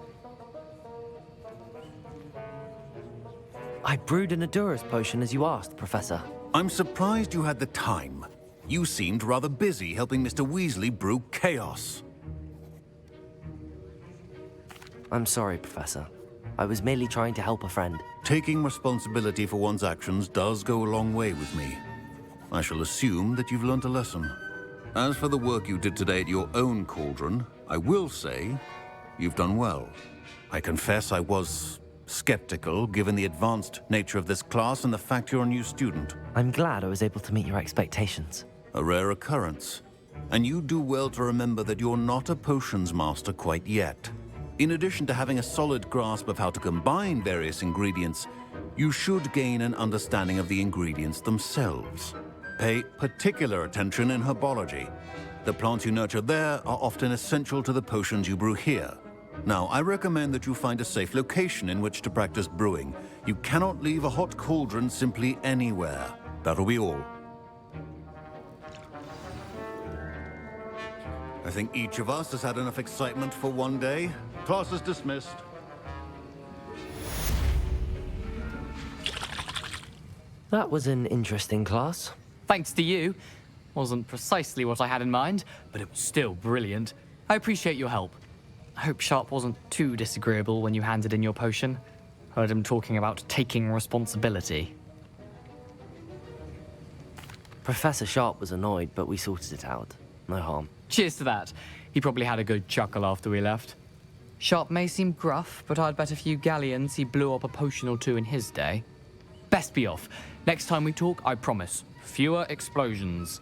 I brewed an Adurus potion as you asked, Professor. I'm surprised you had the time. You seemed rather busy helping Mr. Weasley brew chaos. I'm sorry, Professor. I was merely trying to help a friend. Taking responsibility for one's actions does go a long way with me. I shall assume that you've learnt a lesson. As for the work you did today at your own cauldron, I will say you've done well. I confess I was skeptical, given the advanced nature of this class and the fact you're a new student. I'm glad I was able to meet your expectations. A rare occurrence. And you do well to remember that you're not a potions master quite yet. In addition to having a solid grasp of how to combine various ingredients, you should gain an understanding of the ingredients themselves. Pay particular attention in herbology. The plants you nurture there are often essential to the potions you brew here. Now, I recommend that you find a safe location in which to practice brewing. You cannot leave a hot cauldron simply anywhere. That'll be all. I think each of us has had enough excitement for one day. Class is dismissed. That was an interesting class. Thanks to you. Wasn't precisely what I had in mind, but it was still brilliant. I appreciate your help. I hope Sharp wasn't too disagreeable when you handed in your potion. Heard him talking about taking responsibility. Professor Sharp was annoyed, but we sorted it out. No harm. Cheers to that. He probably had a good chuckle after we left. Sharp may seem gruff, but I'd bet a few galleons he blew up a potion or two in his day. Best be off. Next time we talk, I promise. Fewer explosions.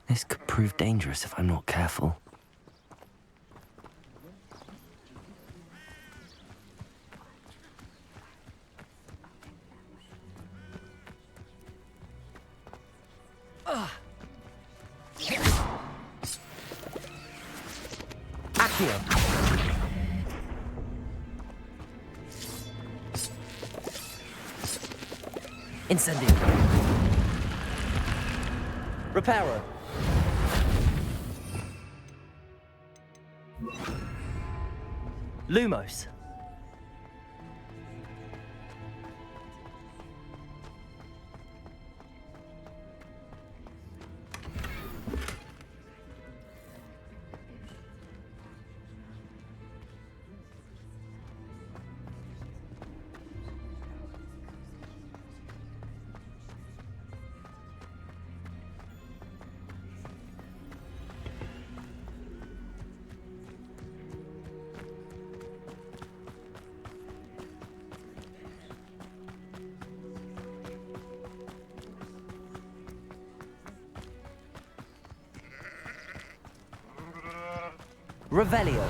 This could prove dangerous if I'm not careful. Accio. Incendio. Reparo. Lumos. Revelio.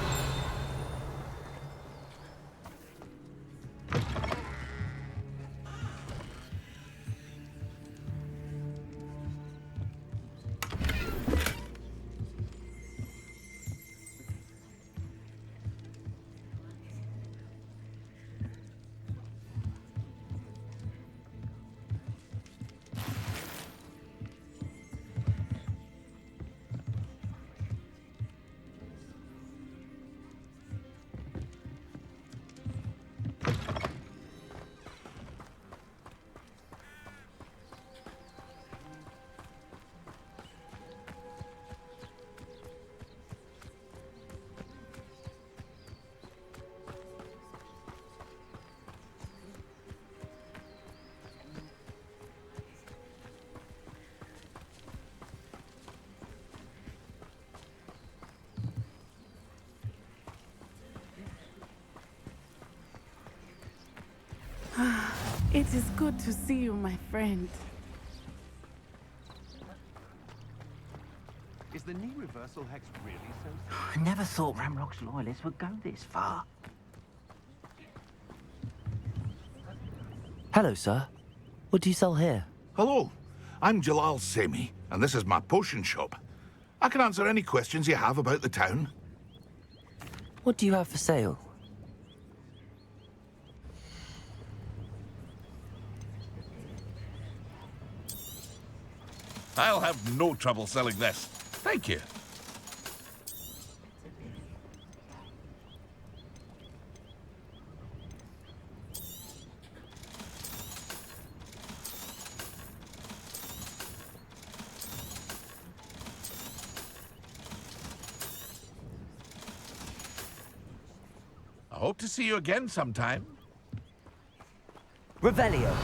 It is good to see you, my friend. Is the knee reversal hex really so? I never thought Ramrock's loyalists would go this far. Hello, sir. What do you sell here? Hello, I'm Jalal Semi, and this is my potion shop. I can answer any questions you have about the town. What do you have for sale? I'll have no trouble selling this. Thank you. I hope to see you again sometime. Revelio.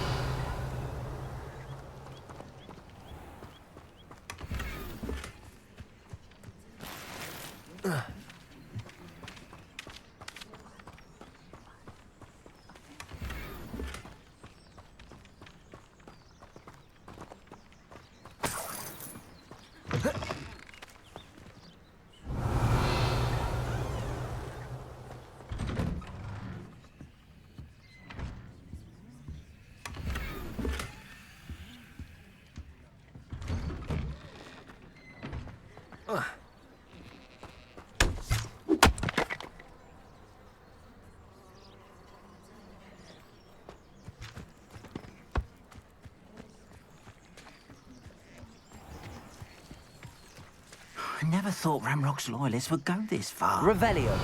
I never thought Ramrock's loyalists would go this far. Revelio.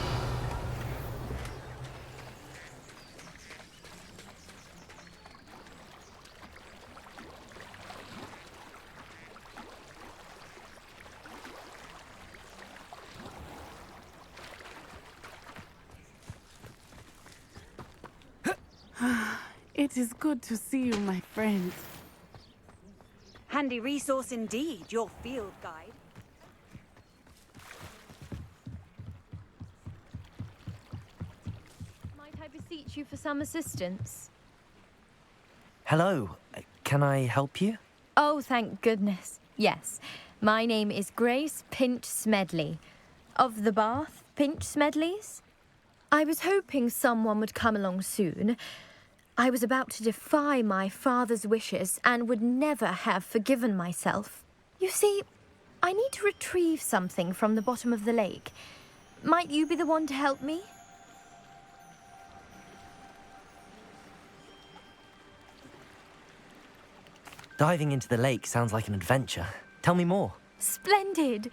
It is good to see you, my friend. Handy resource indeed, your field guide. Might I beseech you for some assistance? Hello. Can I help you? Oh, thank goodness. Yes. My name is Grace Pinch Smedley. Of the Bath Pinch Smedleys? I was hoping someone would come along soon. I was about to defy my father's wishes and would never have forgiven myself. You see, I need to retrieve something from the bottom of the lake. Might you be the one to help me? Diving into the lake sounds like an adventure. Tell me more. Splendid!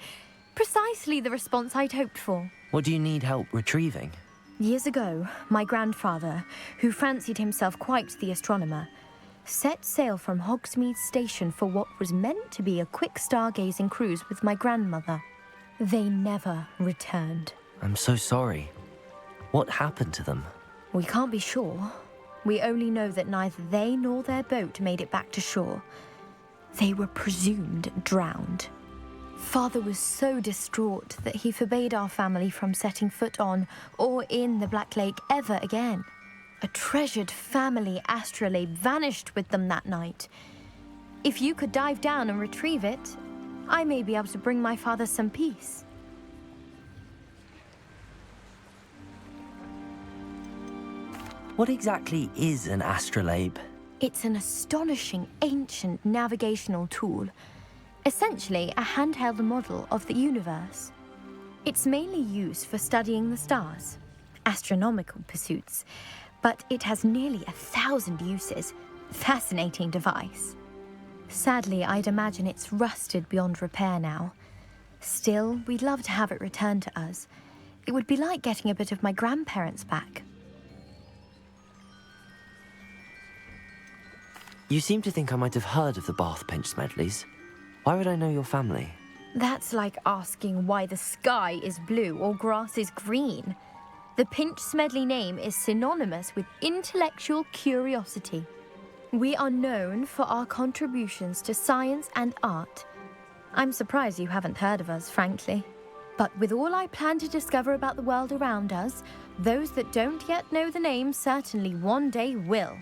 Precisely the response I'd hoped for. What do you need help retrieving? Years ago, my grandfather, who fancied himself quite the astronomer, set sail from Hogsmeade Station for what was meant to be a quick stargazing cruise with my grandmother. They never returned. I'm so sorry. What happened to them? We can't be sure. We only know that neither they nor their boat made it back to shore. They were presumed drowned. Father was so distraught that he forbade our family from setting foot on or in the Black Lake ever again. A treasured family astrolabe vanished with them that night. If you could dive down and retrieve it, I may be able to bring my father some peace. What exactly is an astrolabe? It's an astonishing ancient navigational tool. Essentially, a handheld model of the universe. It's mainly used for studying the stars, astronomical pursuits, but it has nearly 1,000 uses. Fascinating device. Sadly, I'd imagine it's rusted beyond repair now. Still, we'd love to have it returned to us. It would be like getting a bit of my grandparents back. You seem to think I might have heard of the Bath Pinch Smedleys. Why would I know your family? That's like asking why the sky is blue or grass is green. The Pinch Smedley name is synonymous with intellectual curiosity. We are known for our contributions to science and art. I'm surprised you haven't heard of us, frankly. But with all I plan to discover about the world around us, those that don't yet know the name certainly one day will.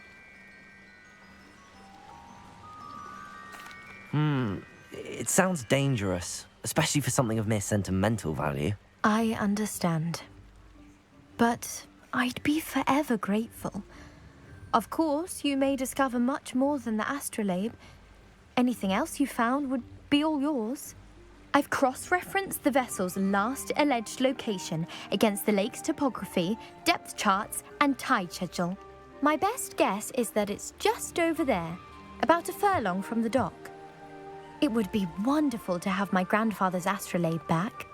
It sounds dangerous, especially for something of mere sentimental value. I understand. But I'd be forever grateful. Of course, you may discover much more than the astrolabe. Anything else you found would be all yours. I've cross-referenced the vessel's last alleged location against the lake's topography, depth charts, and tide schedule. My best guess is that it's just over there, about a furlong from the dock. It would be wonderful to have my grandfather's astrolabe back.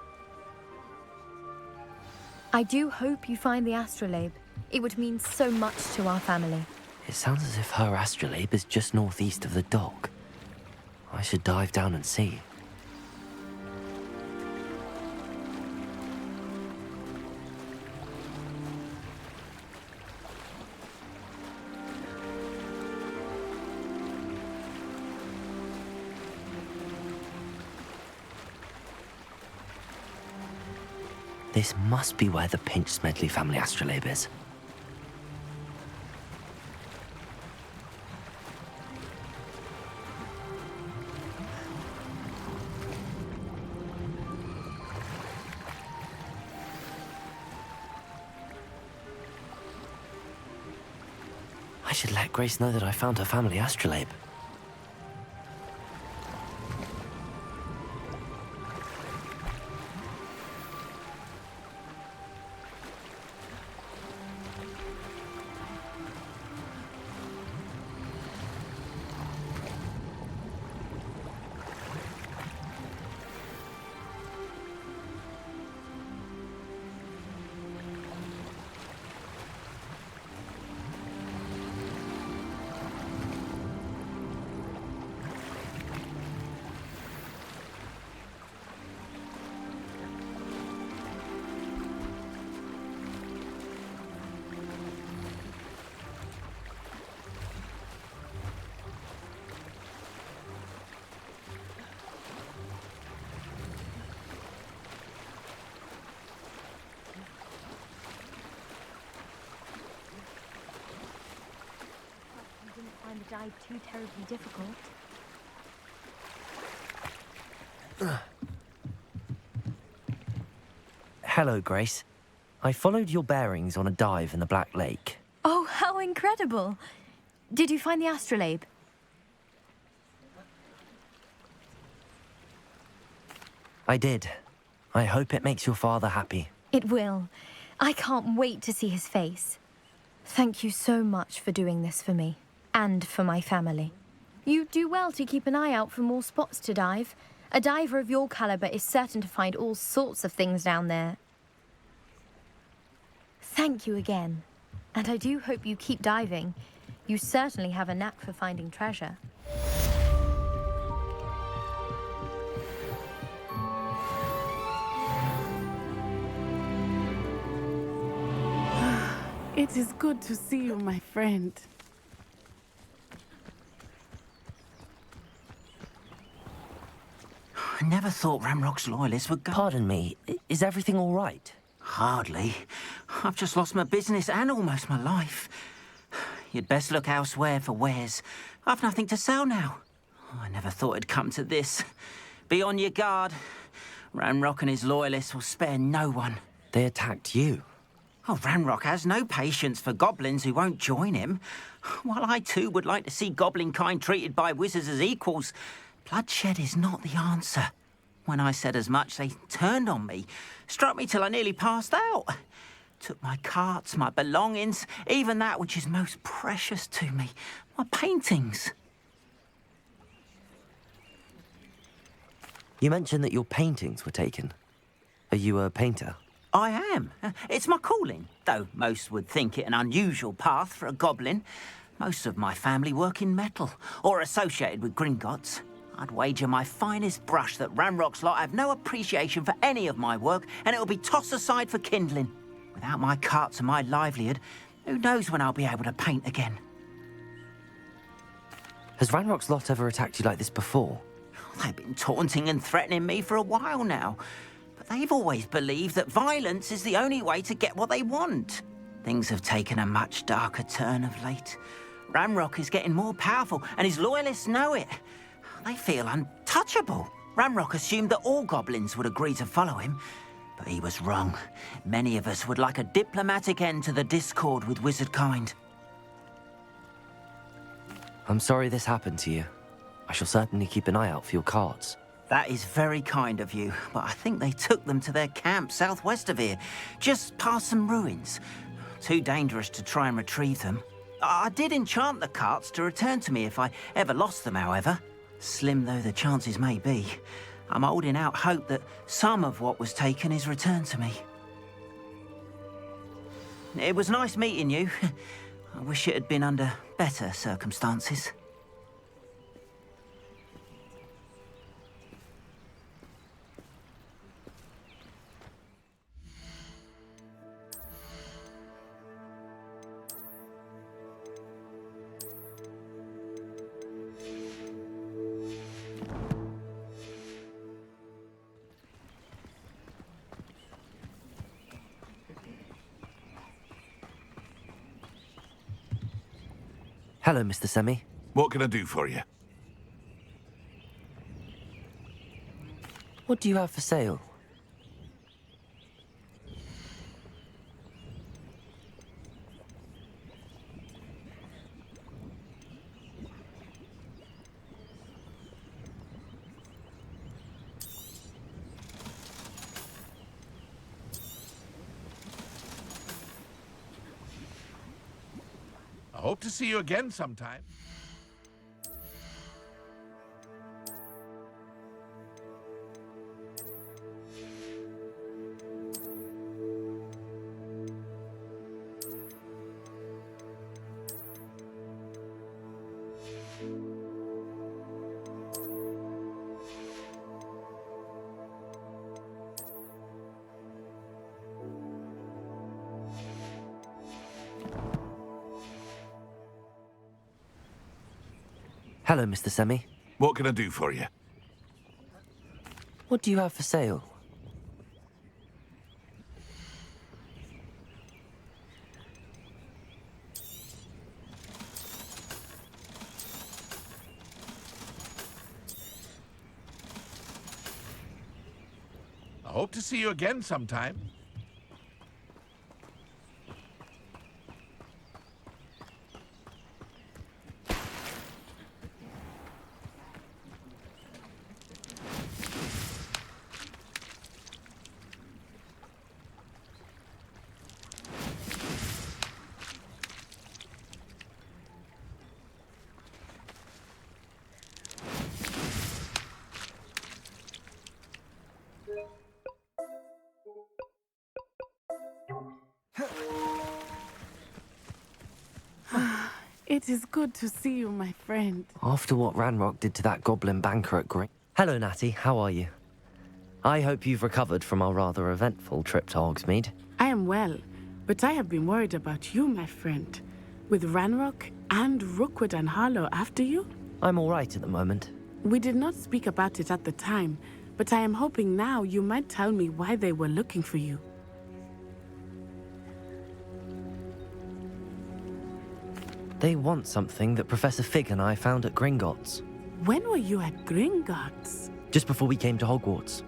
I do hope you find the astrolabe. It would mean so much to our family. It sounds as if her astrolabe is just northeast of the dock. I should dive down and see. This must be where the Pinch Smedley family astrolabe is. I should let Grace know that I found her family astrolabe. Find the dive too terribly difficult. Hello, Grace. I followed your bearings on a dive in the Black Lake. Oh, how incredible! Did you find the astrolabe? I did. I hope it makes your father happy. It will. I can't wait to see his face. Thank you so much for doing this for me. And for my family. You do well to keep an eye out for more spots to dive. A diver of your caliber is certain to find all sorts of things down there. Thank you again. And I do hope you keep diving. You certainly have a knack for finding treasure. It is good to see you, my friend. I never thought Ramrock's loyalists would go... Pardon me, is everything all right? Hardly. I've just lost my business and almost my life. You'd best look elsewhere for wares. I've nothing to sell now. I never thought it'd come to this. Be on your guard. Ramrock and his loyalists will spare no one. They attacked you? Oh, Ranrock has no patience for goblins who won't join him. While I too would like to see goblin kind treated by wizards as equals, bloodshed is not the answer. When I said as much, they turned on me, struck me till I nearly passed out. Took my carts, my belongings, even that which is most precious to me, my paintings. You mentioned that your paintings were taken. Are you a painter? I am. It's my calling, though most would think it an unusual path for a goblin. Most of my family work in metal, or associated with Gringotts. I'd wager my finest brush that Ranrock's lot have no appreciation for any of my work, and it'll be tossed aside for kindling. Without my carts and my livelihood, who knows when I'll be able to paint again? Has Ranrock's lot ever attacked you like this before? They've been taunting and threatening me for a while now. But they've always believed that violence is the only way to get what they want. Things have taken a much darker turn of late. Ranrock is getting more powerful, and his loyalists know it. They feel untouchable. Ranrock assumed that all goblins would agree to follow him, but he was wrong. Many of us would like a diplomatic end to the discord with wizard kind. I'm sorry this happened to you. I shall certainly keep an eye out for your carts. That is very kind of you, but I think they took them to their camp southwest of here, just past some ruins. Too dangerous to try and retrieve them. I did enchant the carts to return to me if I ever lost them, however. Slim though the chances may be, I'm holding out hope that some of what was taken is returned to me. It was nice meeting you. I wish it had been under better circumstances. Hello, Mr. Semi. What can I do for you? What do you have for sale? I hope to see you again sometime. Hello, Mr. Semi. What can I do for you? What do you have for sale? I hope to see you again sometime. It is good to see you, my friend. After what Ranrock did to that goblin banker at Gring... Hello, Natty. How are you? I hope you've recovered from our rather eventful trip to Hogsmeade. I am well, but I have been worried about you, my friend. With Ranrock and Rookwood and Harlow after you? I'm all right at the moment. We did not speak about it at the time, but I am hoping now you might tell me why they were looking for you. They want something that Professor Fig and I found at Gringotts. When were you at Gringotts? Just before we came to Hogwarts.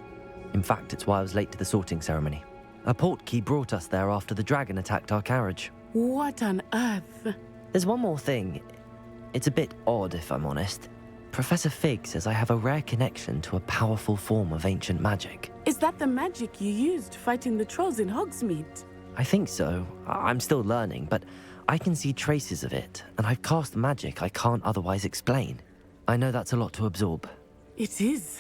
In fact, it's why I was late to the sorting ceremony. A portkey brought us there after the dragon attacked our carriage. What on earth? There's one more thing. It's a bit odd, if I'm honest. Professor Fig says I have a rare connection to a powerful form of ancient magic. Is that the magic you used fighting the trolls in Hogsmeade? I think so. I'm still learning, but I can see traces of it, and I've cast magic I can't otherwise explain. I know that's a lot to absorb. It is.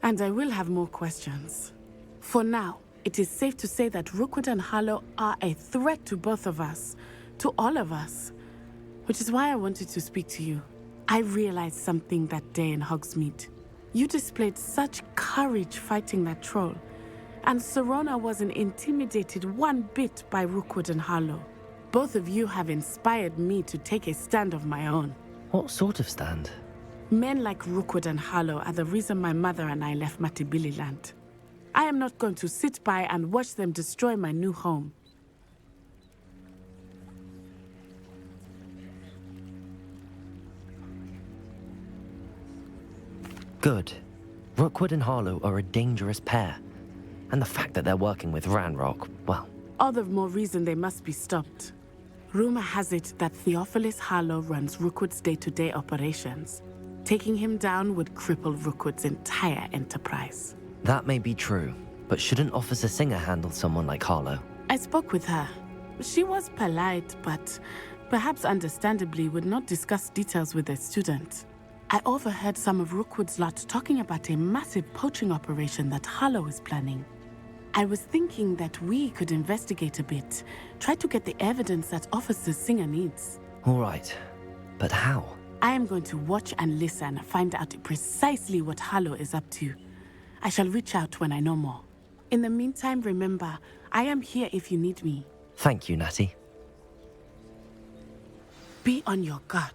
And I will have more questions. For now, it is safe to say that Rookwood and Harlow are a threat to both of us, to all of us. Which is why I wanted to speak to you. I realized something that day in Hogsmeade. You displayed such courage fighting that troll, and Serona wasn't intimidated one bit by Rookwood and Harlow. Both of you have inspired me to take a stand of my own. What sort of stand? Men like Rookwood and Harlow are the reason my mother and I left Matibili land. I am not going to sit by and watch them destroy my new home. Good. Rookwood and Harlow are a dangerous pair. And the fact that they're working with Ranrock, well... All the more reason they must be stopped. Rumor has it that Theophilus Harlow runs Rookwood's day-to-day operations. Taking him down would cripple Rookwood's entire enterprise. That may be true, but shouldn't Officer Singer handle someone like Harlow? I spoke with her. She was polite, but perhaps understandably would not discuss details with a student. I overheard some of Rookwood's lot talking about a massive poaching operation that Harlow is planning. I was thinking that we could investigate a bit, try to get the evidence that Officer Singer needs. All right, but how? I am going to watch and listen, find out precisely what Harlow is up to. I shall reach out when I know more. In the meantime, remember, I am here if you need me. Thank you, Natty. Be on your guard.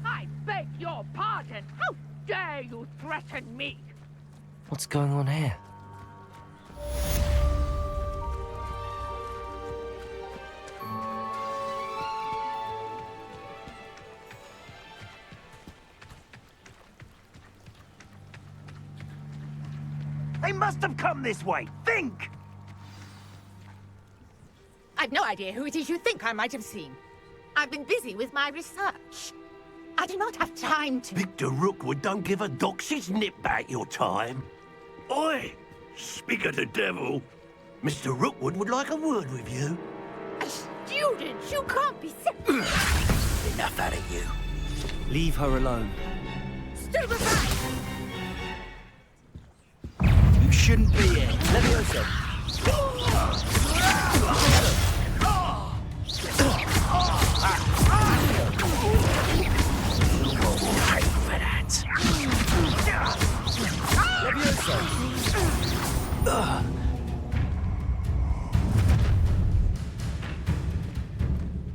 I beg your pardon. How dare you threaten me? What's going on here? They must have come this way. Think! I've no idea who it is you think I might have seen. I've been busy with my research. I do not have time to... Victor Rookwood don't give a doxy's nip back your time. Oi! Speak of the devil. Mr. Rookwood would like a word with you. A student? You can't be serious. Enough out of you. Leave her alone. Stupefy! You shouldn't be here. Leviosa!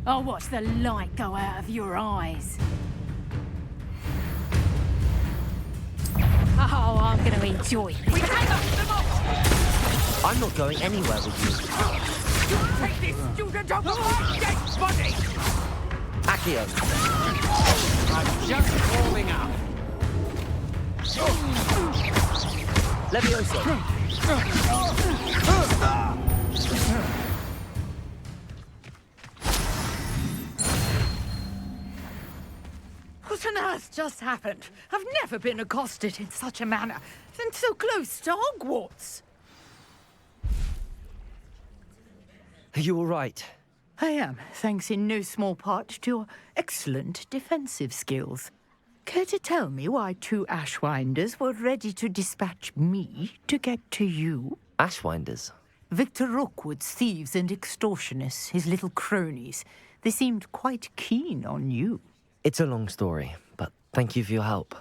I'll watch the light go out of your eyes. Oh, I'm going to enjoy this. I'm not going anywhere with you. You take this student over my dead body! Accio! I'm just warming up. Leviosa! What on earth just happened? I've never been accosted in such a manner, and so close to Hogwarts. Are you all right? I am, thanks in no small part to your excellent defensive skills. Care to tell me why two Ashwinders were ready to dispatch me to get to you? Ashwinders? Victor Rookwood's thieves and extortionists, his little cronies. They seemed quite keen on you. It's a long story, but thank you for your help.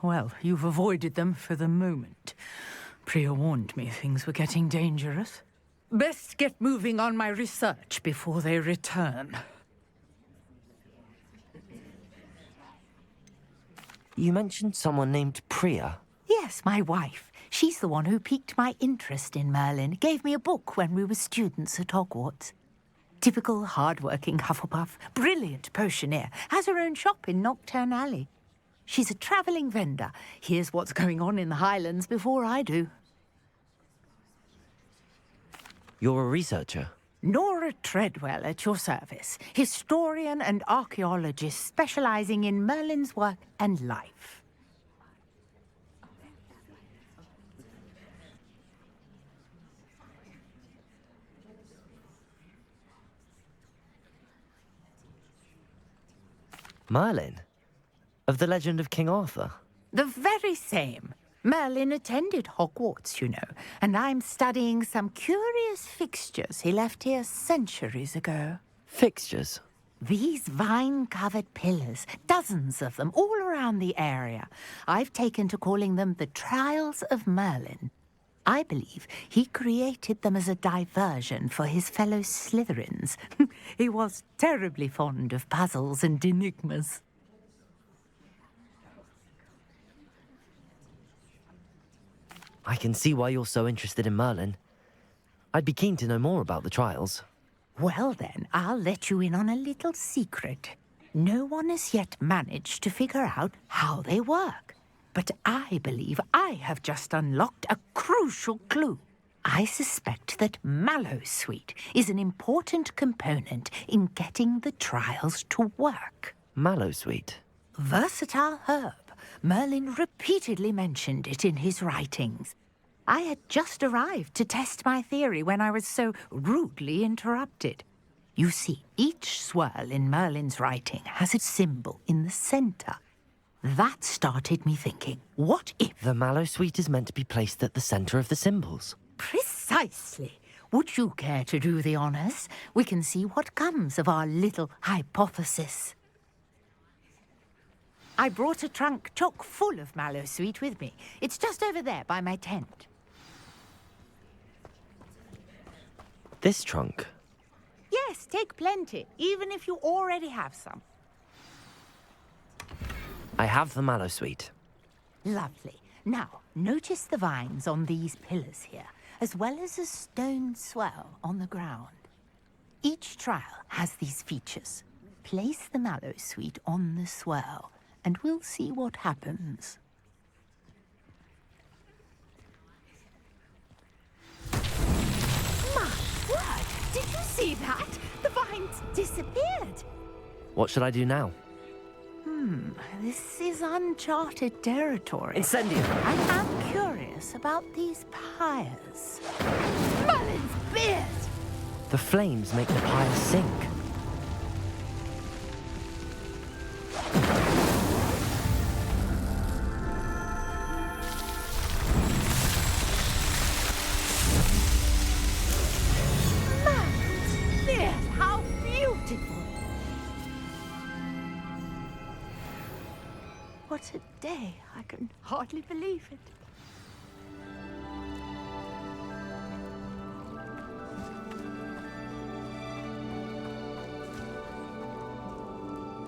Well, you've avoided them for the moment. Priya warned me things were getting dangerous. Best get moving on my research before they return. You mentioned someone named Priya. Yes, my wife. She's the one who piqued my interest in Merlin. Gave me a book when we were students at Hogwarts. Typical hard-working Hufflepuff. Brilliant potioneer. Has her own shop in Knockturn Alley. She's a travelling vendor. Here's what's going on in the Highlands before I do. You're a researcher? Nora Treadwell at your service. Historian and archaeologist specialising in Merlin's work and life. Merlin? Of the legend of King Arthur? The very same. Merlin attended Hogwarts, you know, and I'm studying some curious fixtures he left here centuries ago. Fixtures? These vine-covered pillars, dozens of them, all around the area. I've taken to calling them the Trials of Merlin. I believe he created them as a diversion for his fellow Slytherins. He was terribly fond of puzzles and enigmas. I can see why you're so interested in Merlin. I'd be keen to know more about the trials. Well then, I'll let you in on a little secret. No one has yet managed to figure out how they work. But I believe I have just unlocked a crucial clue. I suspect that mallowsweet is an important component in getting the trials to work. Mallowsweet? Versatile herb. Merlin repeatedly mentioned it in his writings. I had just arrived to test my theory when I was so rudely interrupted. You see, each swirl in Merlin's writing has a symbol in the centre. That started me thinking, what if... The mallowsweet is meant to be placed at the centre of the symbols. Precisely. Would you care to do the honours? We can see what comes of our little hypothesis. I brought a trunk chock full of mallowsweet with me. It's just over there by my tent. This trunk? Yes, take plenty, even if you already have some. I have the mallowsweet. Lovely. Now, notice the vines on these pillars here, as well as a stone swell on the ground. Each trial has these features. Place the mallowsweet on the swell, and we'll see what happens. My word! Did you see that? The vines disappeared! What should I do now? This is uncharted territory. Incendio! I am curious about these pyres. Merlin's beard! The flames make the pyre sink. Merlin's beard! How beautiful! What a day. I can hardly believe it.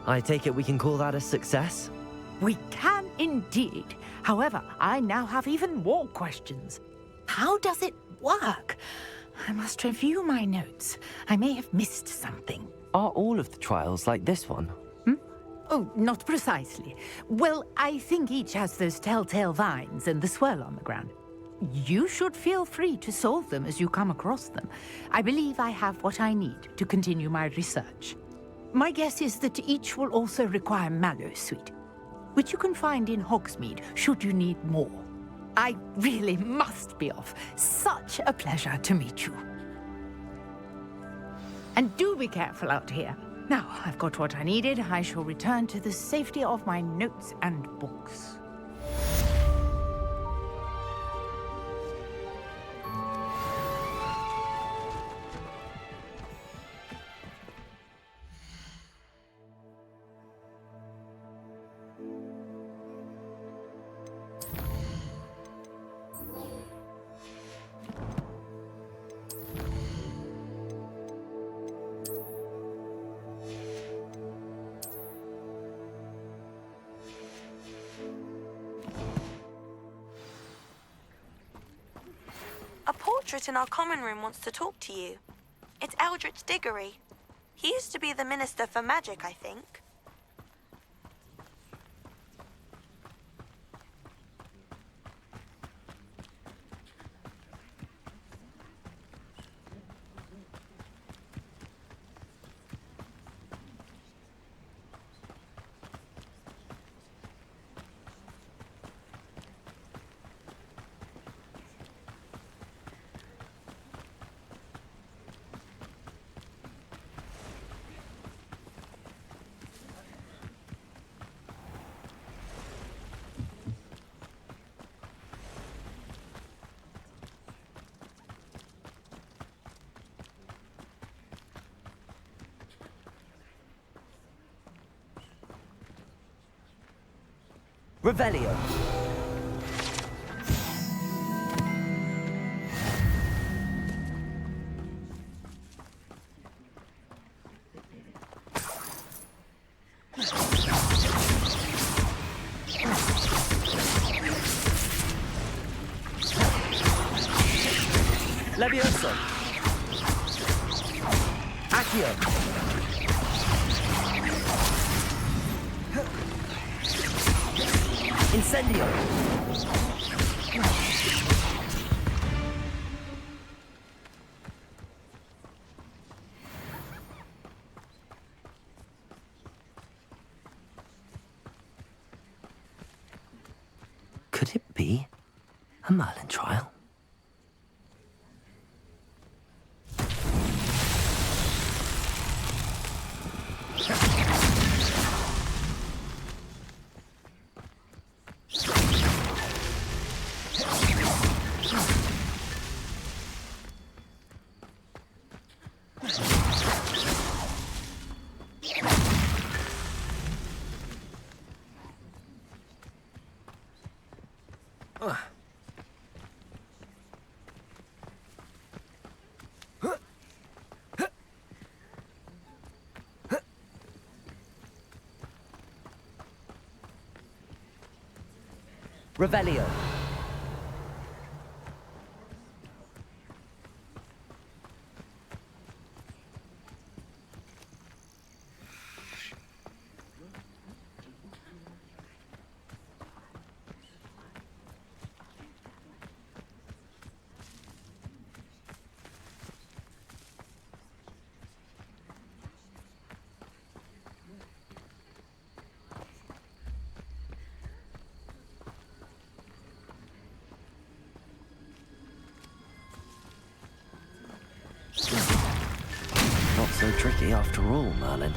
I take it we can call that a success? We can indeed. However, I now have even more questions. How does it work? I must review my notes. I may have missed something. Are all of the trials like this one? Oh, not precisely. Well, I think each has those telltale vines and the swirl on the ground. You should feel free to solve them as you come across them. I believe I have what I need to continue my research. My guess is that each will also require mallowsweet, which you can find in Hogsmeade should you need more. I really must be off. Such a pleasure to meet you. And do be careful out here. Now, I've got what I needed. I shall return to the safety of my notes and books. A portrait in our common room wants to talk to you. It's Eldritch Diggory. He used to be the Minister for Magic, I think. Revelio. Levioso. Accio. Incendio. Could it be a Merlin trial? Revelio. Not so tricky after all, Merlin.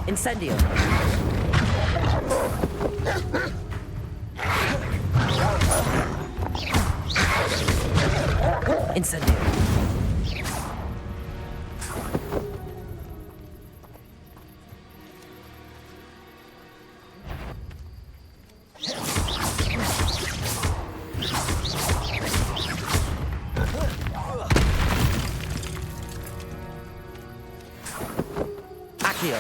Incendio. Incendio. Accio.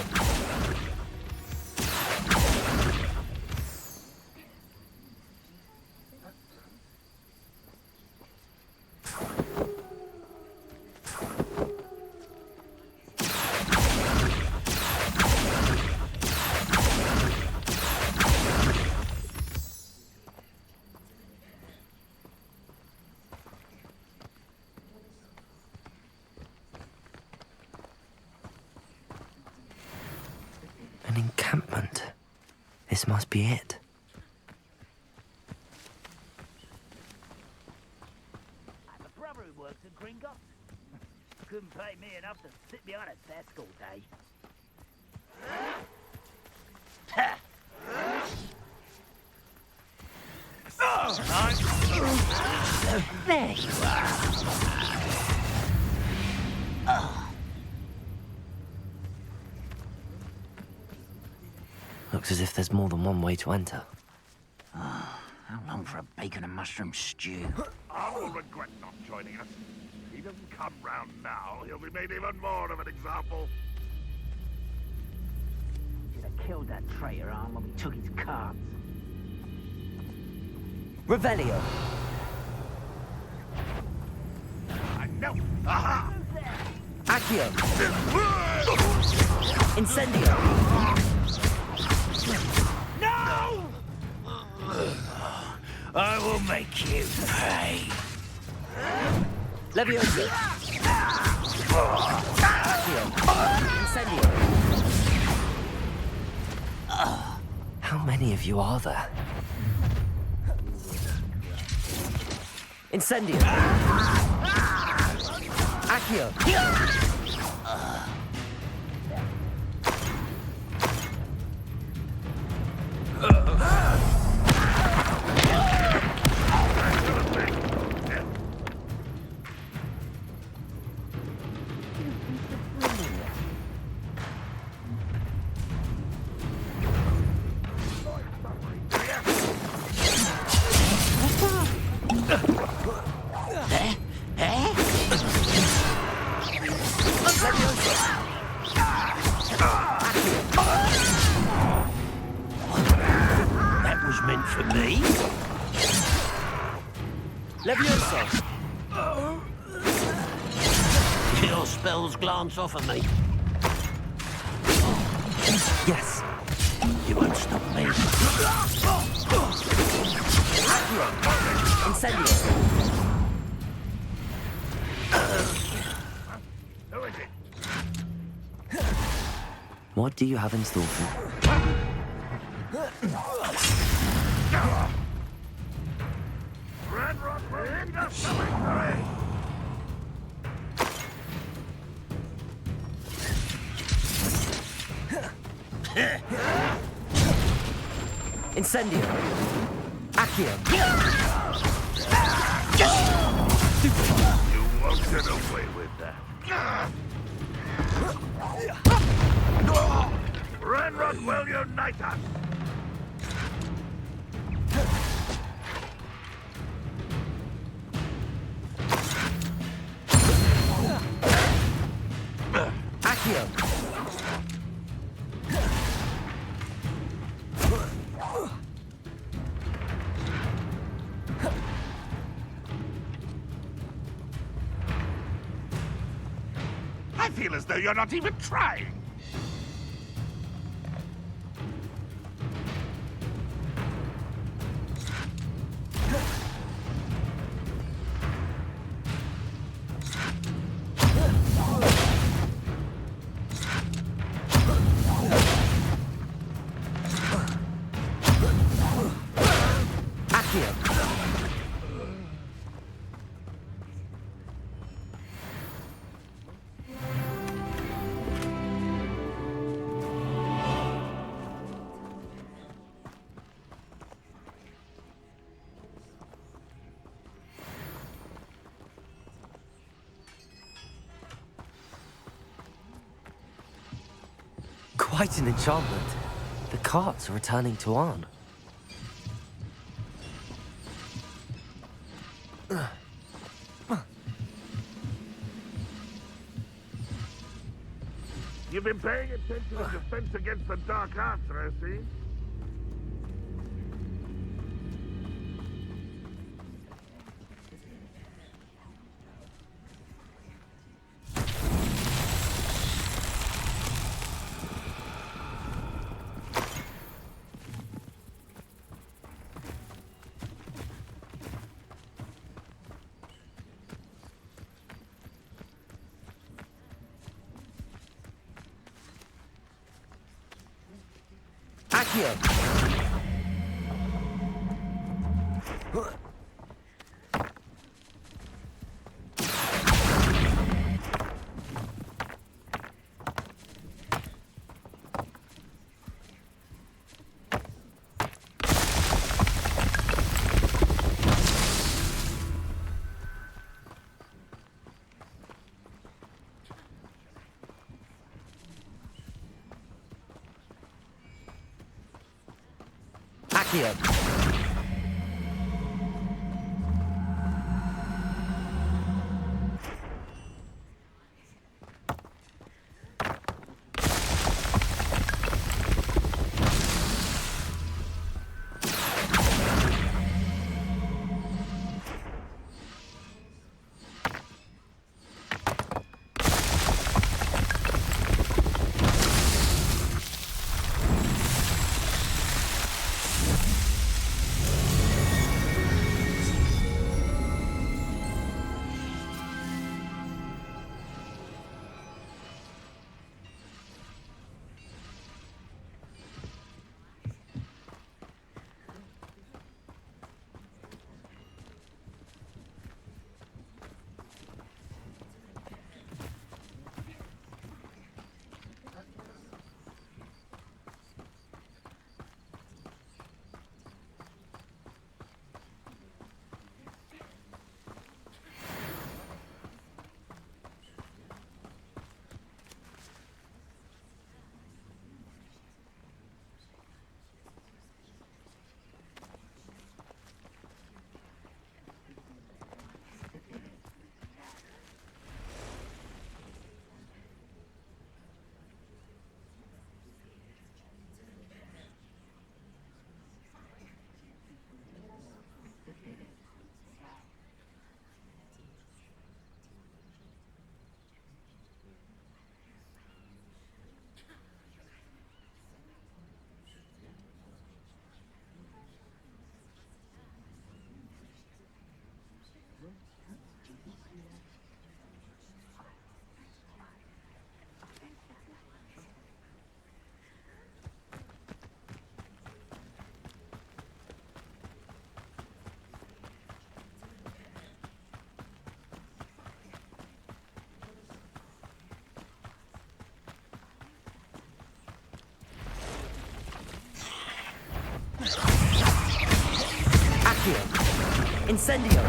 An encampment. This must be it. I have a brother who works at Gringotts. Couldn't pay me enough to sit behind a desk all day. There you are. Looks as if there's more than one way to enter. How long for a bacon and mushroom stew? I will regret not joining us. If he doesn't come round now, he'll be made even more of an example. Should have killed that traitor arm when we took his cards. Revelio. I know. Aha! Accio. Incendio. No! I will make you pay. Levioso. Accio. Incendio. How many of you are there? Incendio. Accio. That was meant for me. Levioso. Your spells glance off of me. Yes. You won't stop me. Accio. Incendio. Who is it? What do you have in store for me? Red Rock will end up the victory! Incendio. Accio. You won't get away with that. Red Rock will unite us! Accio. I feel as though you're not even trying. Accio. Quite an enchantment. The carts are returning to Arn. You've been paying attention to defense against the dark arts, I see. Accio. Accio. Accio. Incendio.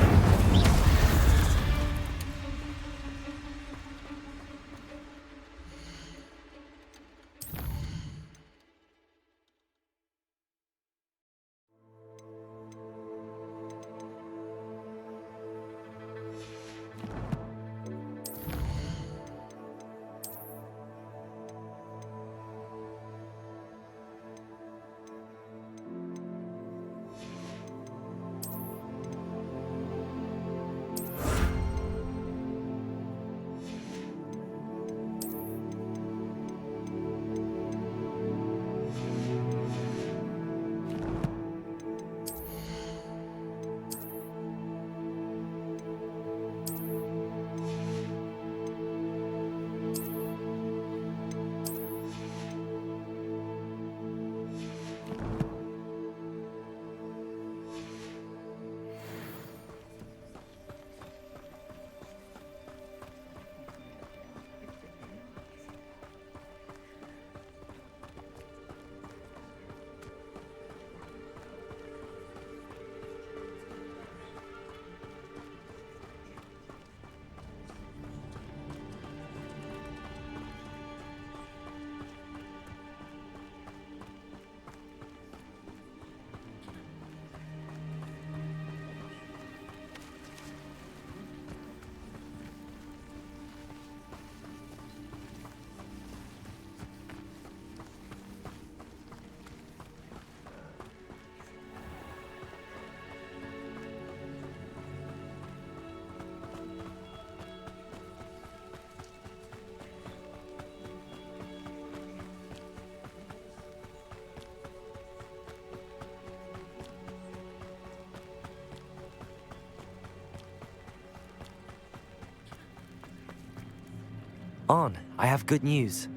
On, I have good news.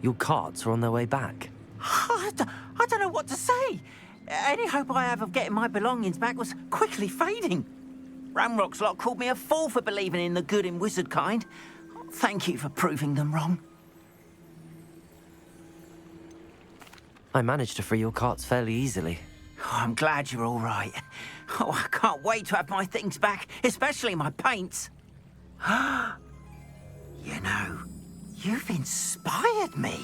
Your carts are on their way back. I don't know what to say. Any hope I have of getting my belongings back was quickly fading. Ramrock's lot called me a fool for believing in the good in wizard kind. Thank you for proving them wrong. I managed to free your carts fairly easily. Oh, I'm glad you're all right. Oh, I can't wait to have my things back, especially my paints. You know, you've inspired me.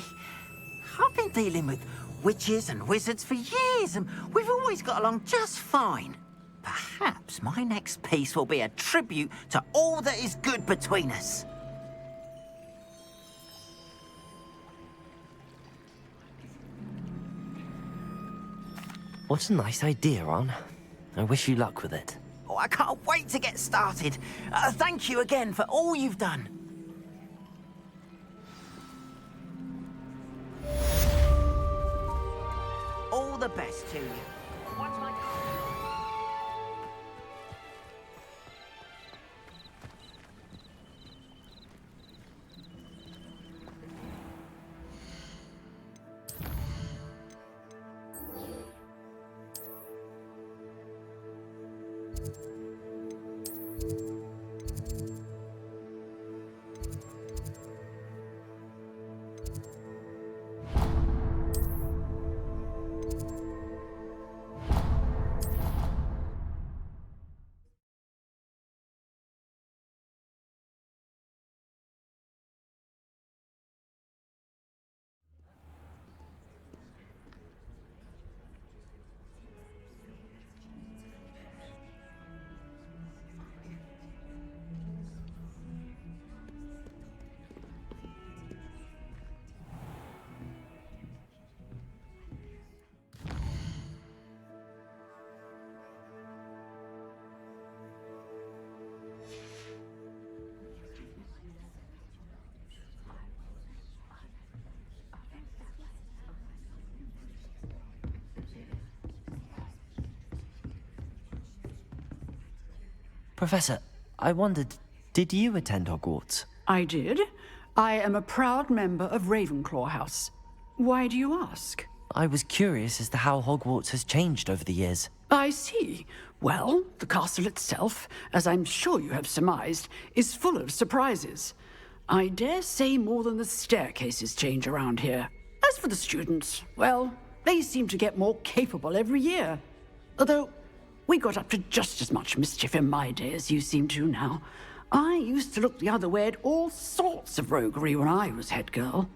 I've been dealing with witches and wizards for years, and we've always got along just fine. Perhaps my next piece will be a tribute to all that is good between us. What a nice idea, Ron. I wish you luck with it. Oh, I can't wait to get started. Thank you again for all you've done. All the best to you. Professor, I wondered, did you attend Hogwarts? I did. I am a proud member of Ravenclaw House. Why do you ask? I was curious as to how Hogwarts has changed over the years. I see. Well, the castle itself, as I'm sure you have surmised, is full of surprises. I dare say more than the staircases change around here. As for the students, well, they seem to get more capable every year. Although, we got up to just as much mischief in my day as you seem to now. I used to look the other way at all sorts of roguery when I was head girl.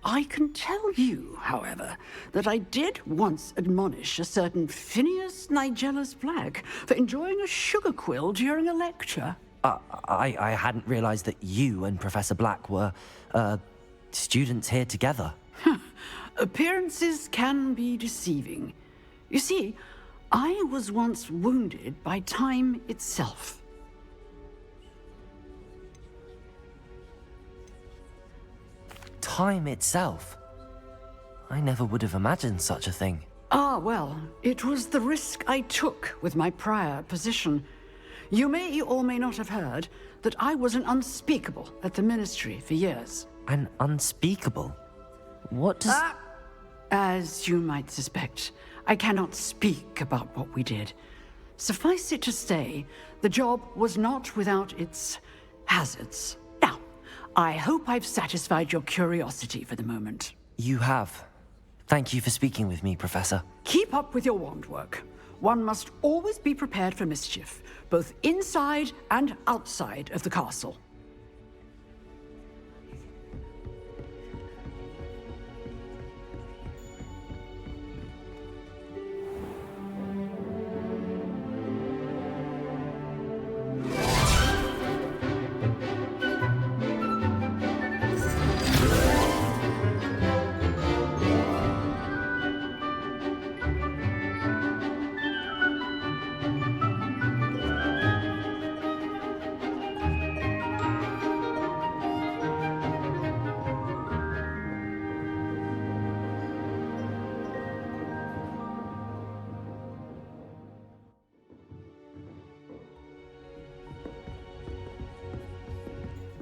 I can tell you, however, that I did once admonish a certain Phineas Nigellus Black for enjoying a sugar quill during a lecture. I hadn't realized that you and Professor Black were, students here together. Appearances can be deceiving. You see, I was once wounded by time itself. Time itself? I never would have imagined such a thing. Ah, well, it was the risk I took with my prior position. You may or may not have heard that I was an unspeakable at the Ministry for years. An unspeakable? What does... As you might suspect, I cannot speak about what we did. Suffice it to say, the job was not without its hazards. Now, I hope I've satisfied your curiosity for the moment. You have. Thank you for speaking with me, Professor. Keep up with your wand work. One must always be prepared for mischief, both inside and outside of the castle.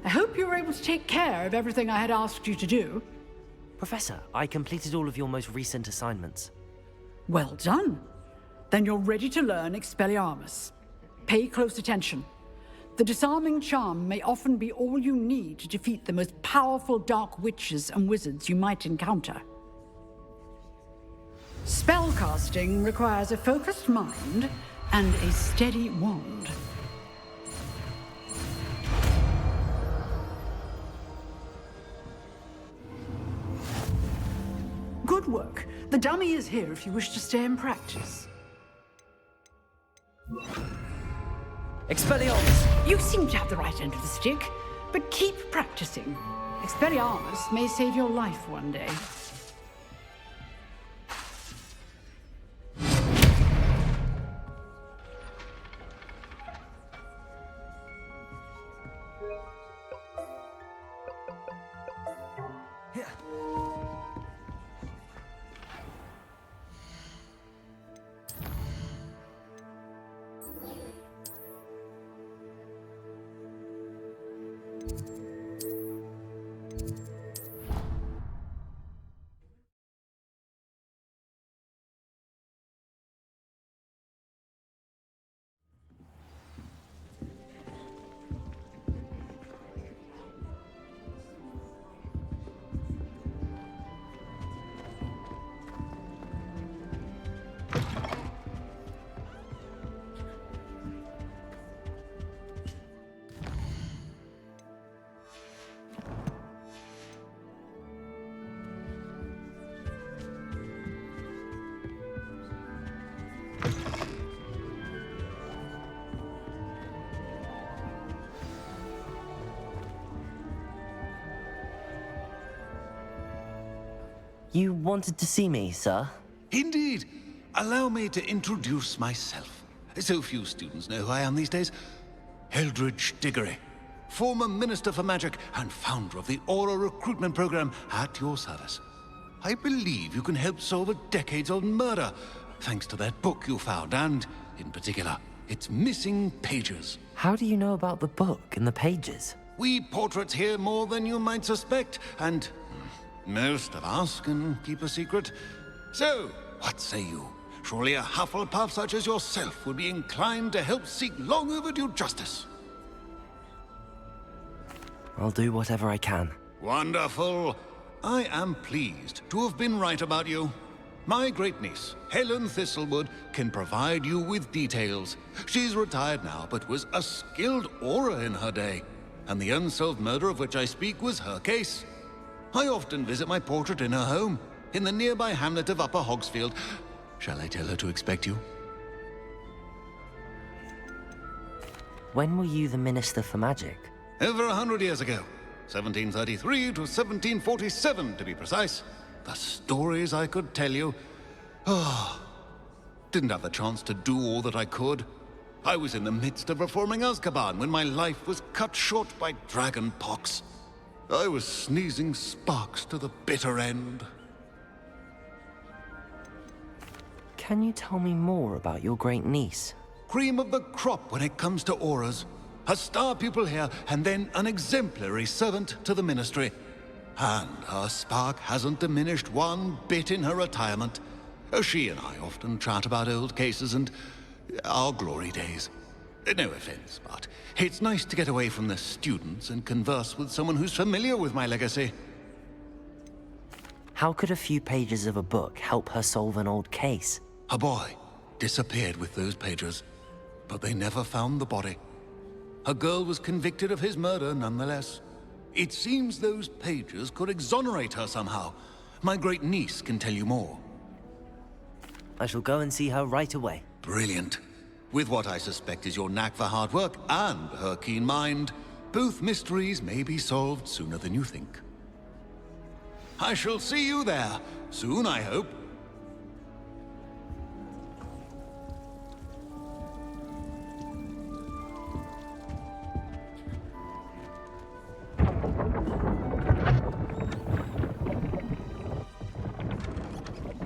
I hope you were able to take care of everything I had asked you to do. Professor, I completed all of your most recent assignments. Well done. Then you're ready to learn Expelliarmus. Pay close attention. The disarming charm may often be all you need to defeat the most powerful dark witches and wizards you might encounter. Spellcasting requires a focused mind and a steady wand. Good work. The dummy is here if you wish to stay and practice. Expelliarmus! You seem to have the right end of the stick, but keep practicing. Expelliarmus may save your life one day. You wanted to see me, sir? Indeed. Allow me to introduce myself. So few students know who I am these days. Eldridge Diggory, former Minister for Magic and founder of the Aura recruitment program at your service. I believe you can help solve a decades-old murder, thanks to that book you found, and, in particular, its missing pages. How do you know about the book and the pages? We portraits hear more than you might suspect, and most of us can keep a secret. So, what say you? Surely a Hufflepuff such as yourself would be inclined to help seek long overdue justice. I'll do whatever I can. Wonderful. I am pleased to have been right about you. My great-niece, Helen Thistlewood, can provide you with details. She's retired now, but was a skilled aura in her day. And the unsolved murder of which I speak was her case. I often visit my portrait in her home, in the nearby hamlet of Upper Hogsfield. Shall I tell her to expect you? When were you the Minister for Magic? Over 100 years ago. 1733 to 1747, to be precise. The stories I could tell you. Oh, didn't have the chance to do all that I could. I was in the midst of reforming Azkaban when my life was cut short by dragon pox. I was sneezing sparks to the bitter end. Can you tell me more about your great niece? Cream of the crop when it comes to auras. A star pupil here, and then an exemplary servant to the ministry. And her spark hasn't diminished one bit in her retirement. She and I often chat about old cases and our glory days. No offense, but it's nice to get away from the students and converse with someone who's familiar with my legacy. How could a few pages of a book help her solve an old case? A boy disappeared with those pages, but they never found the body. A girl was convicted of his murder nonetheless. It seems those pages could exonerate her somehow. My great niece can tell you more. I shall go and see her right away. Brilliant. With what I suspect is your knack for hard work and her keen mind, both mysteries may be solved sooner than you think. I shall see you there, soon I hope.